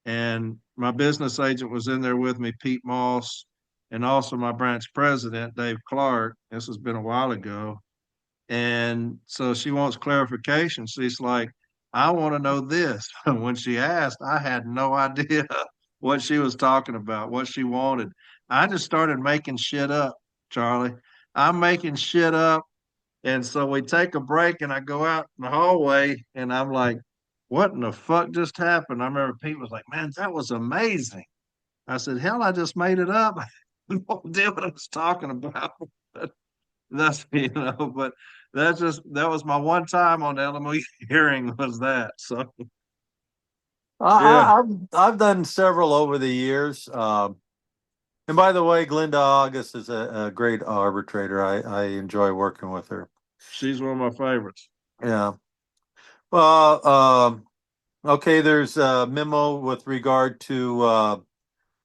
Speaker 3: and my business agent was in there with me, Pete Moss, and also my branch president, Dave Clark. This has been a while ago. And so she wants clarification. She's like, I want to know this. When she asked, I had no idea what she was talking about, what she wanted. I just started making shit up, Charlie. I'm making shit up. And so we take a break, and I go out in the hallway, and I'm like, what in the fuck just happened? I remember Pete was like, man, that was amazing. I said, hell, I just made it up. I had no idea what I was talking about. That's but that was my one time on the LME hearing, was that. So yeah,
Speaker 4: I've done several over the years. And by the way, Glinda August is a great arbitrator. I enjoy working with her.
Speaker 3: she's one of my favorites.
Speaker 4: Yeah. Well, okay, there's a memo with regard to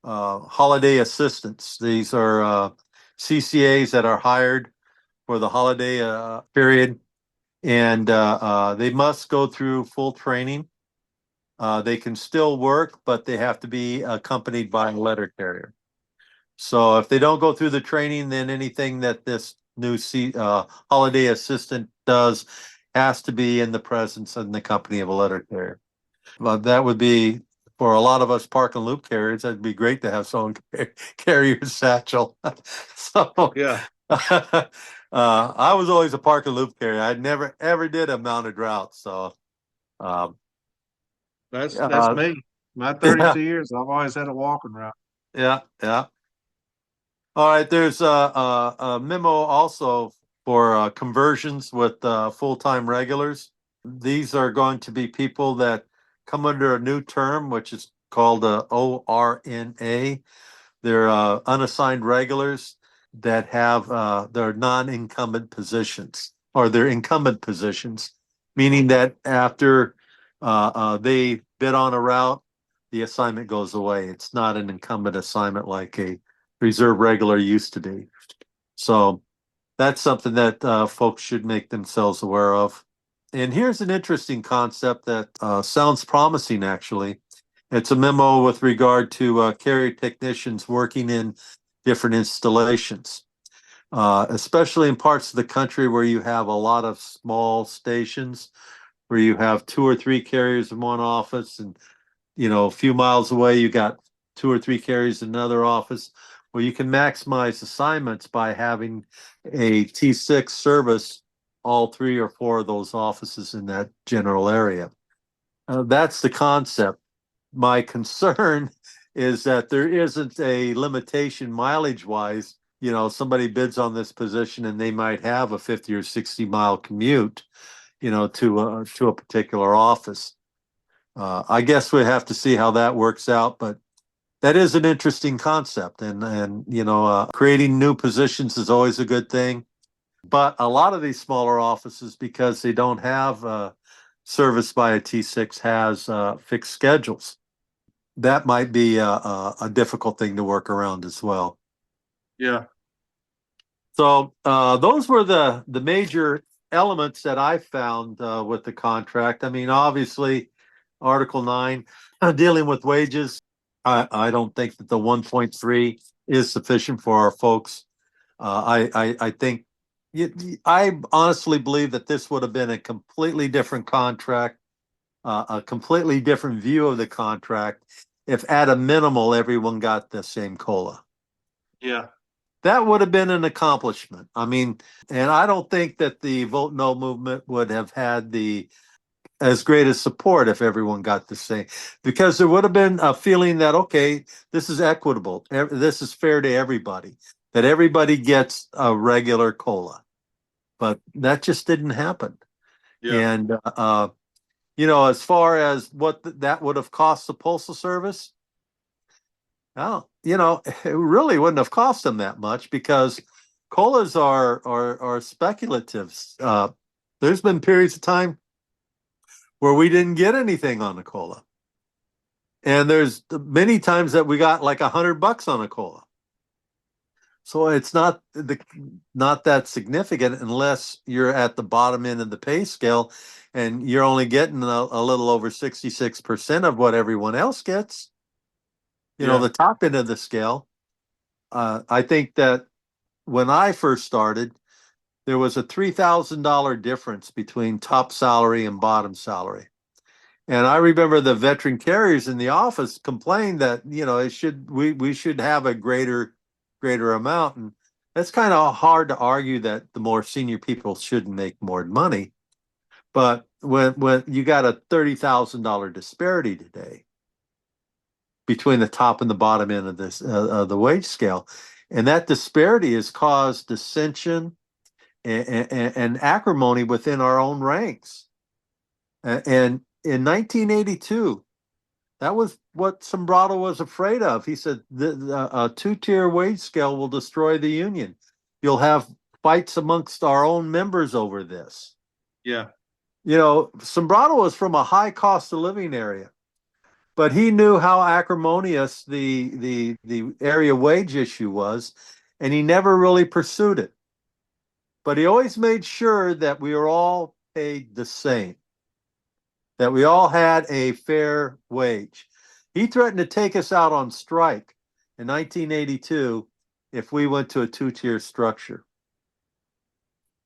Speaker 4: holiday assistants. These are CCAs that are hired for the holiday period, and they must go through full training. They can still work, but they have to be accompanied by a letter carrier. So if they don't go through the training, then anything that this new holiday assistant does has to be in the presence and the company of a letter carrier. But that would be, for a lot of us park and loop carriers, that'd be great to have someone carry your satchel. So
Speaker 3: Yeah,
Speaker 4: I was always a park and loop carrier. I never ever did a mounted route. So um,
Speaker 3: that's
Speaker 4: uh,
Speaker 3: me. My
Speaker 4: yeah,
Speaker 3: 32 years, I've always had a walking route.
Speaker 4: yeah. All right, there's a memo also for conversions with full-time regulars. These are going to be people that come under a new term, which is called ORNA. They're unassigned regulars that have their non-incumbent positions, or their incumbent positions, meaning that after they bid on a route, the assignment goes away. It's not an incumbent assignment like a reserve regular used to be. So that's something that folks should make themselves aware of. And here's an interesting concept that sounds promising, actually. It's a memo with regard to carrier technicians working in different installations, especially in parts of the country where you have a lot of small stations, where you have two or three carriers in one office, and a few miles away you got two or three carriers in another office. Well, you can maximize assignments by having a T6 service all three or four of those offices in that general area. That's the concept. My concern is that there isn't a limitation mileage wise. Somebody bids on this position and they might have a 50 or 60-mile commute, to a particular office. I guess we have to see how that works out, but that is an interesting concept, and creating new positions is always a good thing. But a lot of these smaller offices, because they don't have service by a T6, has fixed schedules. That might be a difficult thing to work around as well.
Speaker 3: Yeah.
Speaker 4: So those were the major elements that I found with the contract. I mean, obviously, Article 9, dealing with wages. I don't think that the 1.3 is sufficient for our folks. I think I honestly believe that this would have been a completely different contract, a completely different view of the contract if at a minimal everyone got the same COLA.
Speaker 3: Yeah.
Speaker 4: That would have been an accomplishment. I mean, and I don't think that the vote no movement would have had the as great as support if everyone got the same, because there would have been a feeling that, okay, this is equitable. This is fair to everybody, that everybody gets a regular COLA. But that just didn't happen.
Speaker 3: Yeah.
Speaker 4: And, as far as what that would have cost the Postal Service, well, it really wouldn't have cost them that much, because COLAs are speculative. There's been periods of time where we didn't get anything on a COLA. And there's many times that we got like $100 on a COLA. So it's not that significant unless you're at the bottom end of the pay scale and you're only getting a little over 66% of what everyone else gets. The top end of the scale. I think that when I first started, there was a $3,000 difference between top salary and bottom salary. And I remember the veteran carriers in the office complained that, we should have a greater amount. And that's kind of hard to argue that the more senior people shouldn't make more money. But when you got a $30,000 disparity today between the top and the bottom end of this the wage scale, and that disparity has caused dissension and acrimony within our own ranks. And in 1982, that was what Sombrado was afraid of. He said a two-tier wage scale will destroy the union. You'll have fights amongst our own members over this.
Speaker 3: Yeah.
Speaker 4: Sombrado was from a high cost of living area, but he knew how acrimonious the area wage issue was, and he never really pursued it. But he always made sure that we were all paid the same, that we all had a fair wage. He threatened to take us out on strike in 1982 if we went to a two-tier structure.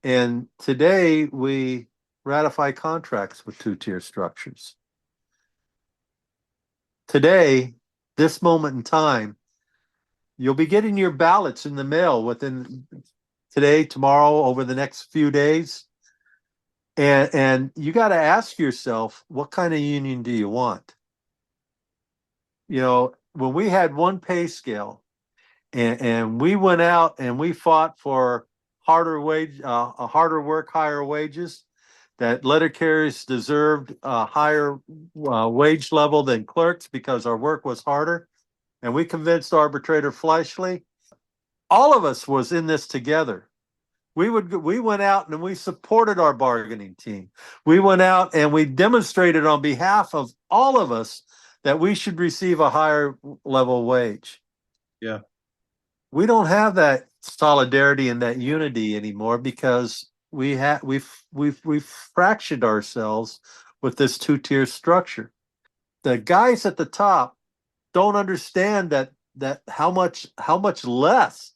Speaker 4: And today we ratify contracts with two-tier structures. Today, this moment in time, you'll be getting your ballots in the mail within today, tomorrow, over the next few days. And you got to ask yourself, what kind of union do you want? When we had one pay scale and we went out and we fought for harder work, higher wages, that letter carriers deserved a higher wage level than clerks because our work was harder, and we convinced arbitrator Fleischle. All of us was in this together. We went out and we supported our bargaining team. We went out and we demonstrated on behalf of all of us that we should receive a higher level wage.
Speaker 3: Yeah.
Speaker 4: We don't have that solidarity and that unity anymore because we've fractured ourselves with this two-tier structure. The guys at the top don't understand that how much less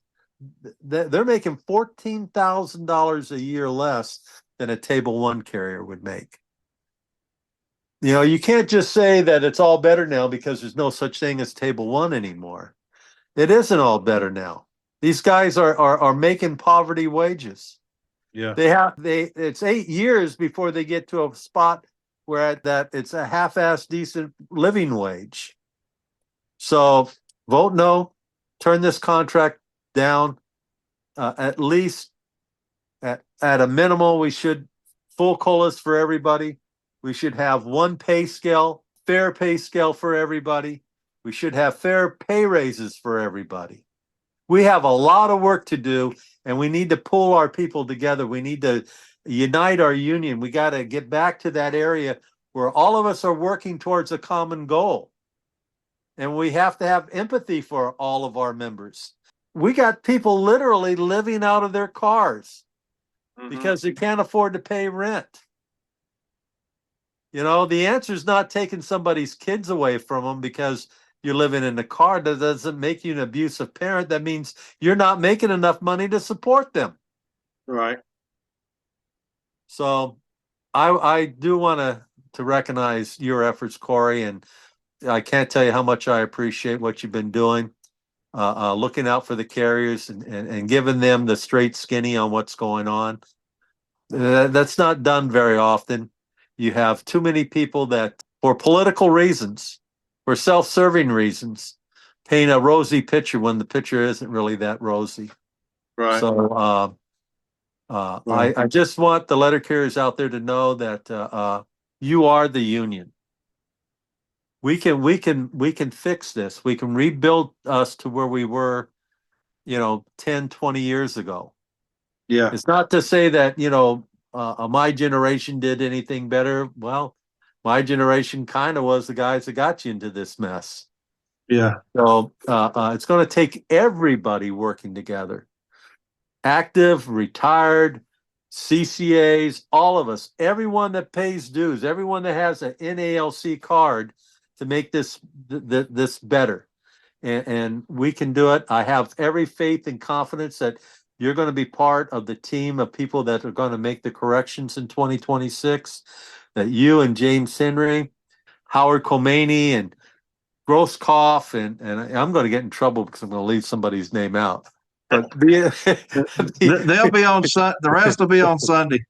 Speaker 4: they're making $14,000 a year less than a table one carrier would make. You can't just say that it's all better now because there's no such thing as table one anymore. It isn't all better now. These guys are making poverty wages.
Speaker 3: Yeah.
Speaker 4: It's 8 years before they get to a spot where that it's a half-assed decent living wage. So vote no, turn this contract down. At least at a minimal, we should full COLAs for everybody. We should have one pay scale, fair pay scale for everybody. We should have fair pay raises for everybody. We have a lot of work to do, and we need to pull our people together. We need to unite our union. We got to get back to that area where all of us are working towards a common goal. And we have to have empathy for all of our members. We got people literally living out of their cars because they can't afford to pay rent. You know, the answer is not taking somebody's kids away from them because you're living in a car. That doesn't make you an abusive parent. That means you're not making enough money to support them.
Speaker 3: Right.
Speaker 4: So I do want to recognize your efforts, Corey, and I can't tell you how much I appreciate what you've been doing, looking out for the carriers and giving them the straight skinny on what's going on. That's not done very often. You have too many people that, for political reasons, for self-serving reasons, paint a rosy picture when the picture isn't really that rosy.
Speaker 3: Right.
Speaker 4: So I just want the letter carriers out there to know that you are the union. We can fix this. We can rebuild us to where we were, 10, 20 years ago.
Speaker 3: Yeah.
Speaker 4: It's not to say that, my generation did anything better. Well, my generation kind of was the guys that got you into this mess.
Speaker 3: Yeah.
Speaker 4: So it's going to take everybody working together. Active, retired, CCAs, all of us, everyone that pays dues, everyone that has an NALC card to make this better. And we can do it. I have every faith and confidence that you're going to be part of the team of people that are going to make the corrections in 2026, that you and James Henry, Howard Khomeini, and Grosskopf, and I'm going to get in trouble because I'm going to leave somebody's name out. But
Speaker 3: They'll be on the rest will be on Sunday.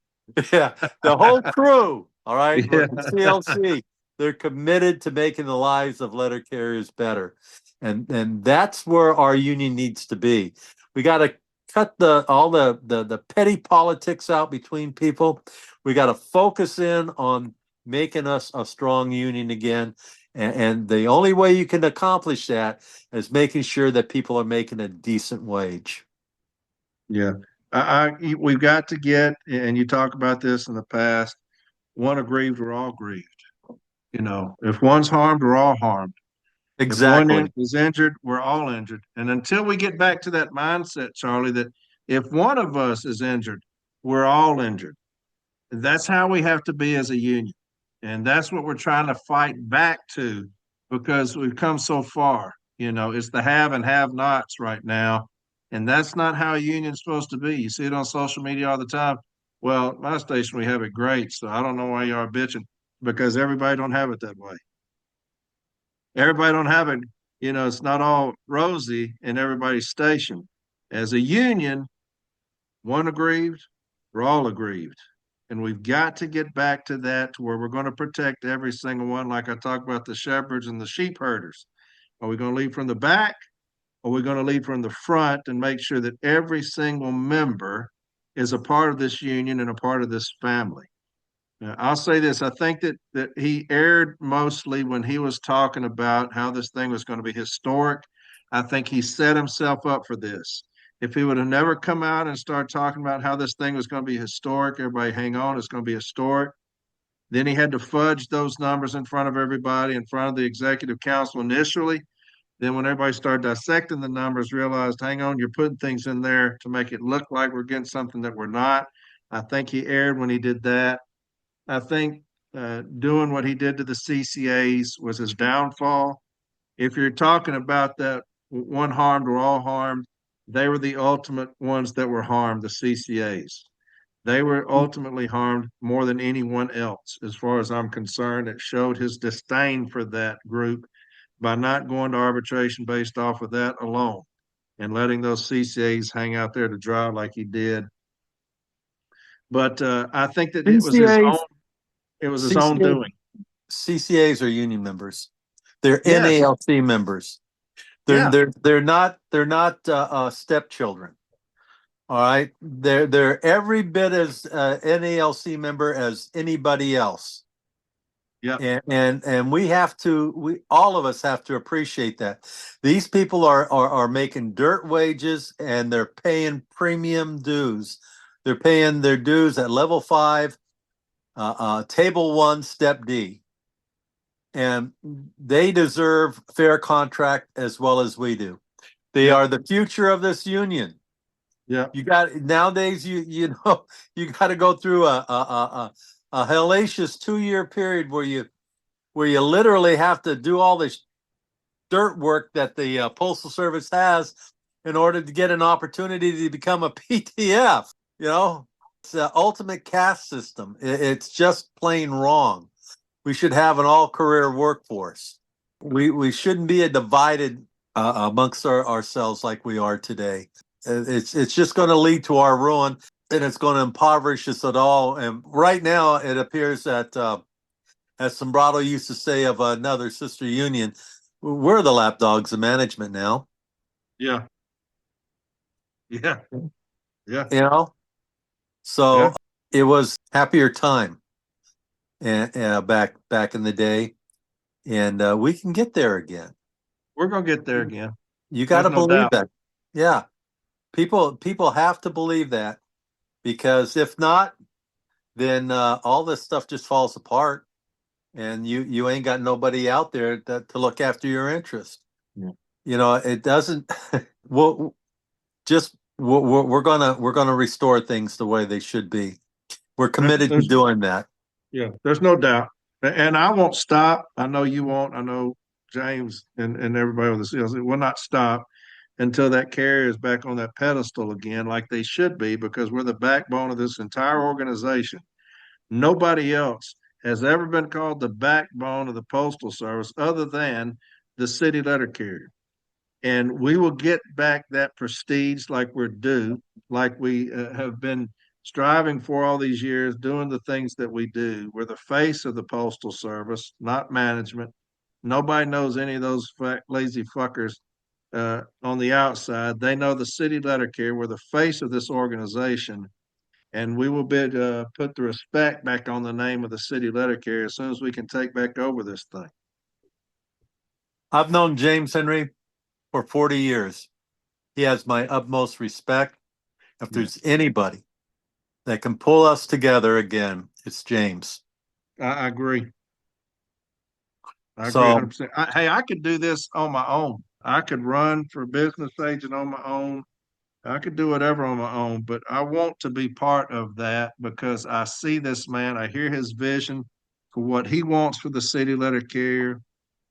Speaker 4: Yeah, the whole crew, all right,
Speaker 3: Yeah.
Speaker 4: the CLC, they're committed to making the lives of letter carriers better. And that's where our union needs to be. We got to cut all the petty politics out between people. We got to focus in on making us a strong union again. And the only way you can accomplish that is making sure that people are making a decent wage.
Speaker 3: Yeah. We've got to get, and you talk about this in the past, one aggrieved, we're all grieved. If one's harmed, we're all harmed.
Speaker 4: Exactly.
Speaker 3: If one is injured, we're all injured. And until we get back to that mindset, Charlie, that if one of us is injured, we're all injured. That's how we have to be as a union. And that's what we're trying to fight back to, because we've come so far. It's the have and have nots right now. And that's not how a union's supposed to be. You see it on social media all the time. Well, at my station, we have it great. So I don't know why you are bitching, because everybody don't have it that way. Everybody don't have it. It's not all rosy in everybody's station. As a union, one aggrieved, we're all aggrieved. And we've got to get back to that, to where we're going to protect every single one. Like I talked about the shepherds and the sheep herders. Are we going to lead from the back? Or are we going to lead from the front and make sure that every single member is a part of this union and a part of this family? Now, I'll say this. I think that he erred mostly when he was talking about how this thing was going to be historic. I think he set himself up for this. If he would have never come out and started talking about how this thing was going to be historic, everybody hang on, it's going to be historic. Then he had to fudge those numbers in front of everybody, in front of the executive council initially. Then when everybody started dissecting the numbers, realized, hang on, you're putting things in there to make it look like we're getting something that we're not. I think he erred when he did that. I think doing what he did to the CCAs was his downfall. If you're talking about that one harmed or all harmed, they were the ultimate ones that were harmed, the CCAs. They were ultimately harmed more than anyone else, as far as I'm concerned. It showed his disdain for that group by not going to arbitration based off of that alone and letting those CCAs hang out there to dry like he did. But I think that it was his own doing.
Speaker 4: CCAs are union members. They're
Speaker 3: Yes.
Speaker 4: NALC members. They're not stepchildren. All right, they're every bit as NALC member as anybody else.
Speaker 3: Yeah.
Speaker 4: And we all of us have to appreciate that. These people are making dirt wages and they're paying premium dues. They're paying their dues at level 5, table 1, step D. And they deserve fair contract as well as we do. They are the future of this union.
Speaker 3: Yeah.
Speaker 4: You got nowadays. You know you got to go through a hellacious 2-year period where you literally have to do all this dirt work that the Postal Service has in order to get an opportunity to become a PTF. You know, it's the ultimate caste system. It's just plain wrong. We should have an all-career workforce. We shouldn't be a divided amongst ourselves like we are today. It's just going to lead to our ruin, and it's going to impoverish us at all. And right now, it appears that, as Sombrado used to say of another sister union, we're the lapdogs of management now.
Speaker 3: Yeah. Yeah. Yeah.
Speaker 4: You know, so
Speaker 3: Yeah.
Speaker 4: it was happier time, and back in the day, and we can get there again.
Speaker 3: We're gonna get there again.
Speaker 4: You got to
Speaker 3: There's no
Speaker 4: believe
Speaker 3: doubt.
Speaker 4: that. Yeah, people have to believe that, because if not, then all this stuff just falls apart, and you ain't got nobody out there to look after your interest.
Speaker 3: Yeah.
Speaker 4: You know, it doesn't. We're gonna restore things the way they should be. We're committed to doing that.
Speaker 3: Yeah, there's no doubt. And I won't stop. I know you won't. I know James and everybody with the seals will not stop until that carrier is back on that pedestal again, like they should be, because we're the backbone of this entire organization. Nobody else has ever been called the backbone of the Postal Service other than the city letter carrier. And we will get back that prestige like we're due, like we have been striving for all these years, doing the things that we do. We're the face of the Postal Service, not management. Nobody knows any of those lazy fuckers on the outside. They know the city letter carrier. We're the face of this organization, and we will put the respect back on the name of the city letter carrier as soon as we can take back over this thing.
Speaker 4: I've known James Henry for 40 years. He has my utmost respect. If there's anybody that can pull us together again, it's James.
Speaker 3: I agree. I agree
Speaker 4: So
Speaker 3: 100%. Hey, I could do this on my own. I could run for business agent on my own. I could do whatever on my own, but I want to be part of that because I see this man. I hear his vision for what he wants for the city letter carrier,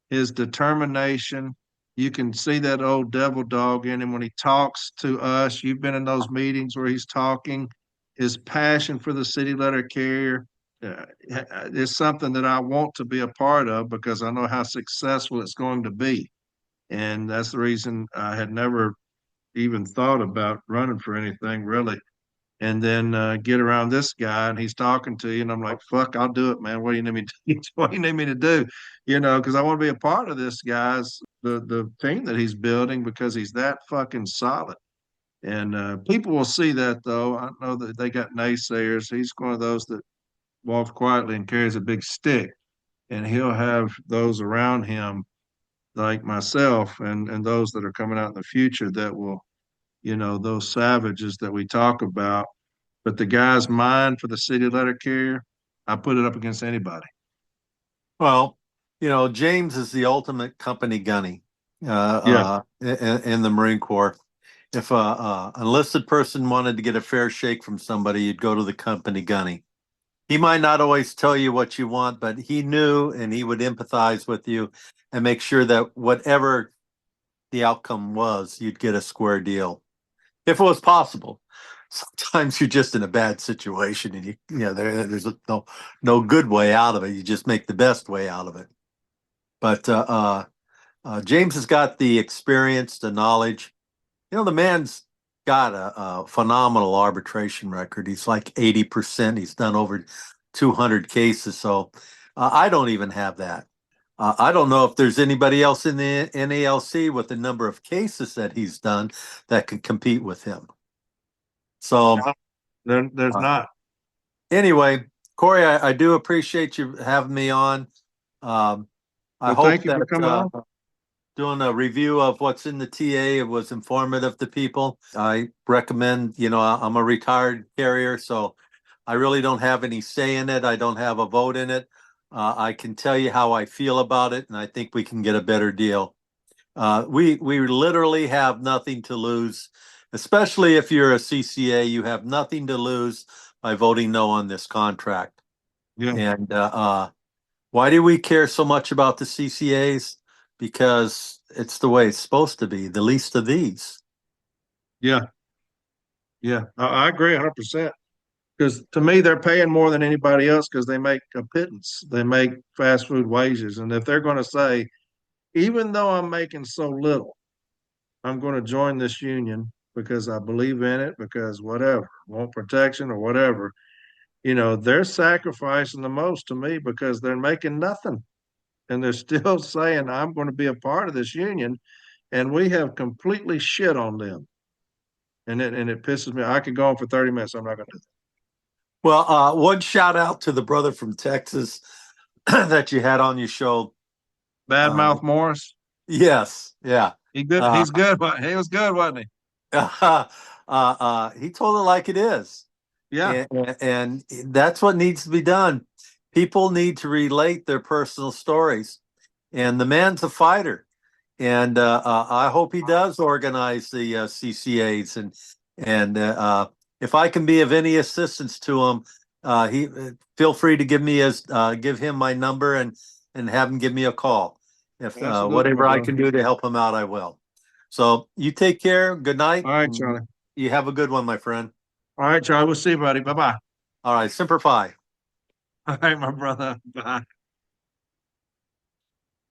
Speaker 3: his determination. You can see that old devil dog in him when he talks to us. You've been in those meetings where he's talking. His passion for the city letter carrier is something that I want to be a part of because I know how successful it's going to be. And that's the reason I had never even thought about running for anything really. And then get around this guy and he's talking to you, and I'm like, fuck, I'll do it, man. What do you need me to do? What do you need me to do? You know, because I want to be a part of this guy's the team that he's building because he's that fucking solid. And people will see that though. I know that they got naysayers. He's one of those that walks quietly and carries a big stick, and he'll have those around him like myself and those that are coming out in the future that will, you know, those savages that we talk about. But the guy's mind for the city letter carrier, I put it up against anybody.
Speaker 4: well, James is the ultimate company gunny
Speaker 3: Yeah.
Speaker 4: in the Marine Corps. If a enlisted person wanted to get a fair shake from somebody, you'd go to the company gunny. He might not always tell you what you want, but he knew, and he would empathize with you and make sure that whatever the outcome was, you'd get a square deal if it was possible. Sometimes you're just in a bad situation, and there's no good way out of it. You just make the best way out of it. But James has got the experience, the knowledge. The man's got a phenomenal arbitration record. He's like 80%. He's done over 200 cases. So I don't even have that. I don't know if there's anybody else in the NALC with the number of cases that he's done that could compete with him. So
Speaker 3: There's not.
Speaker 4: anyway, Corey, I do appreciate you having me on. I
Speaker 3: Well,
Speaker 4: hope
Speaker 3: thank you for
Speaker 4: that
Speaker 3: coming on.
Speaker 4: doing a review of what's in the TA, it was informative to people. I recommend, I'm a retired carrier, so I really don't have any say in it. I don't have a vote in it. I can tell you how I feel about it, and I think we can get a better deal. We literally have nothing to lose, especially if you're a CCA. You have nothing to lose by voting no on this contract.
Speaker 3: Yeah,
Speaker 4: And why do we care so much about the CCAs? Because it's the way it's supposed to be, the least of these.
Speaker 3: yeah, yeah. I agree 100%. Because to me, they're paying more than anybody else because they make a pittance. They make fast food wages. And if they're going to say, even though I'm making so little, I'm going to join this union because I believe in it, because whatever, want protection or whatever, they're sacrificing the most to me because they're making nothing. And they're still saying, I'm going to be a part of this union. And we have completely shit on them. And it pisses me. I could go on for 30 minutes. I'm not going to do that.
Speaker 4: Well, one shout out to the brother from Texas that you had on your show.
Speaker 3: Badmouth Morris.
Speaker 4: Yes, yeah.
Speaker 3: He's good. He's good. He was good, wasn't he?
Speaker 4: He told it like it is.
Speaker 3: Yeah.
Speaker 4: And that's what needs to be done. People need to relate their personal stories. And the man's a fighter. And I hope he does organize the CCAs. And if I can be of any assistance to him, he feel free to give him my number and have him give me a call. If
Speaker 3: Absolutely,
Speaker 4: whatever
Speaker 3: my
Speaker 4: I
Speaker 3: brother.
Speaker 4: can do to help him out, I will. So you take care. Good night.
Speaker 3: All right, Charlie.
Speaker 4: You have a good one, my friend.
Speaker 3: All right, Charlie. We'll see you, buddy. Bye-bye.
Speaker 4: All right, Semper Fi.
Speaker 3: All right, my brother. Bye.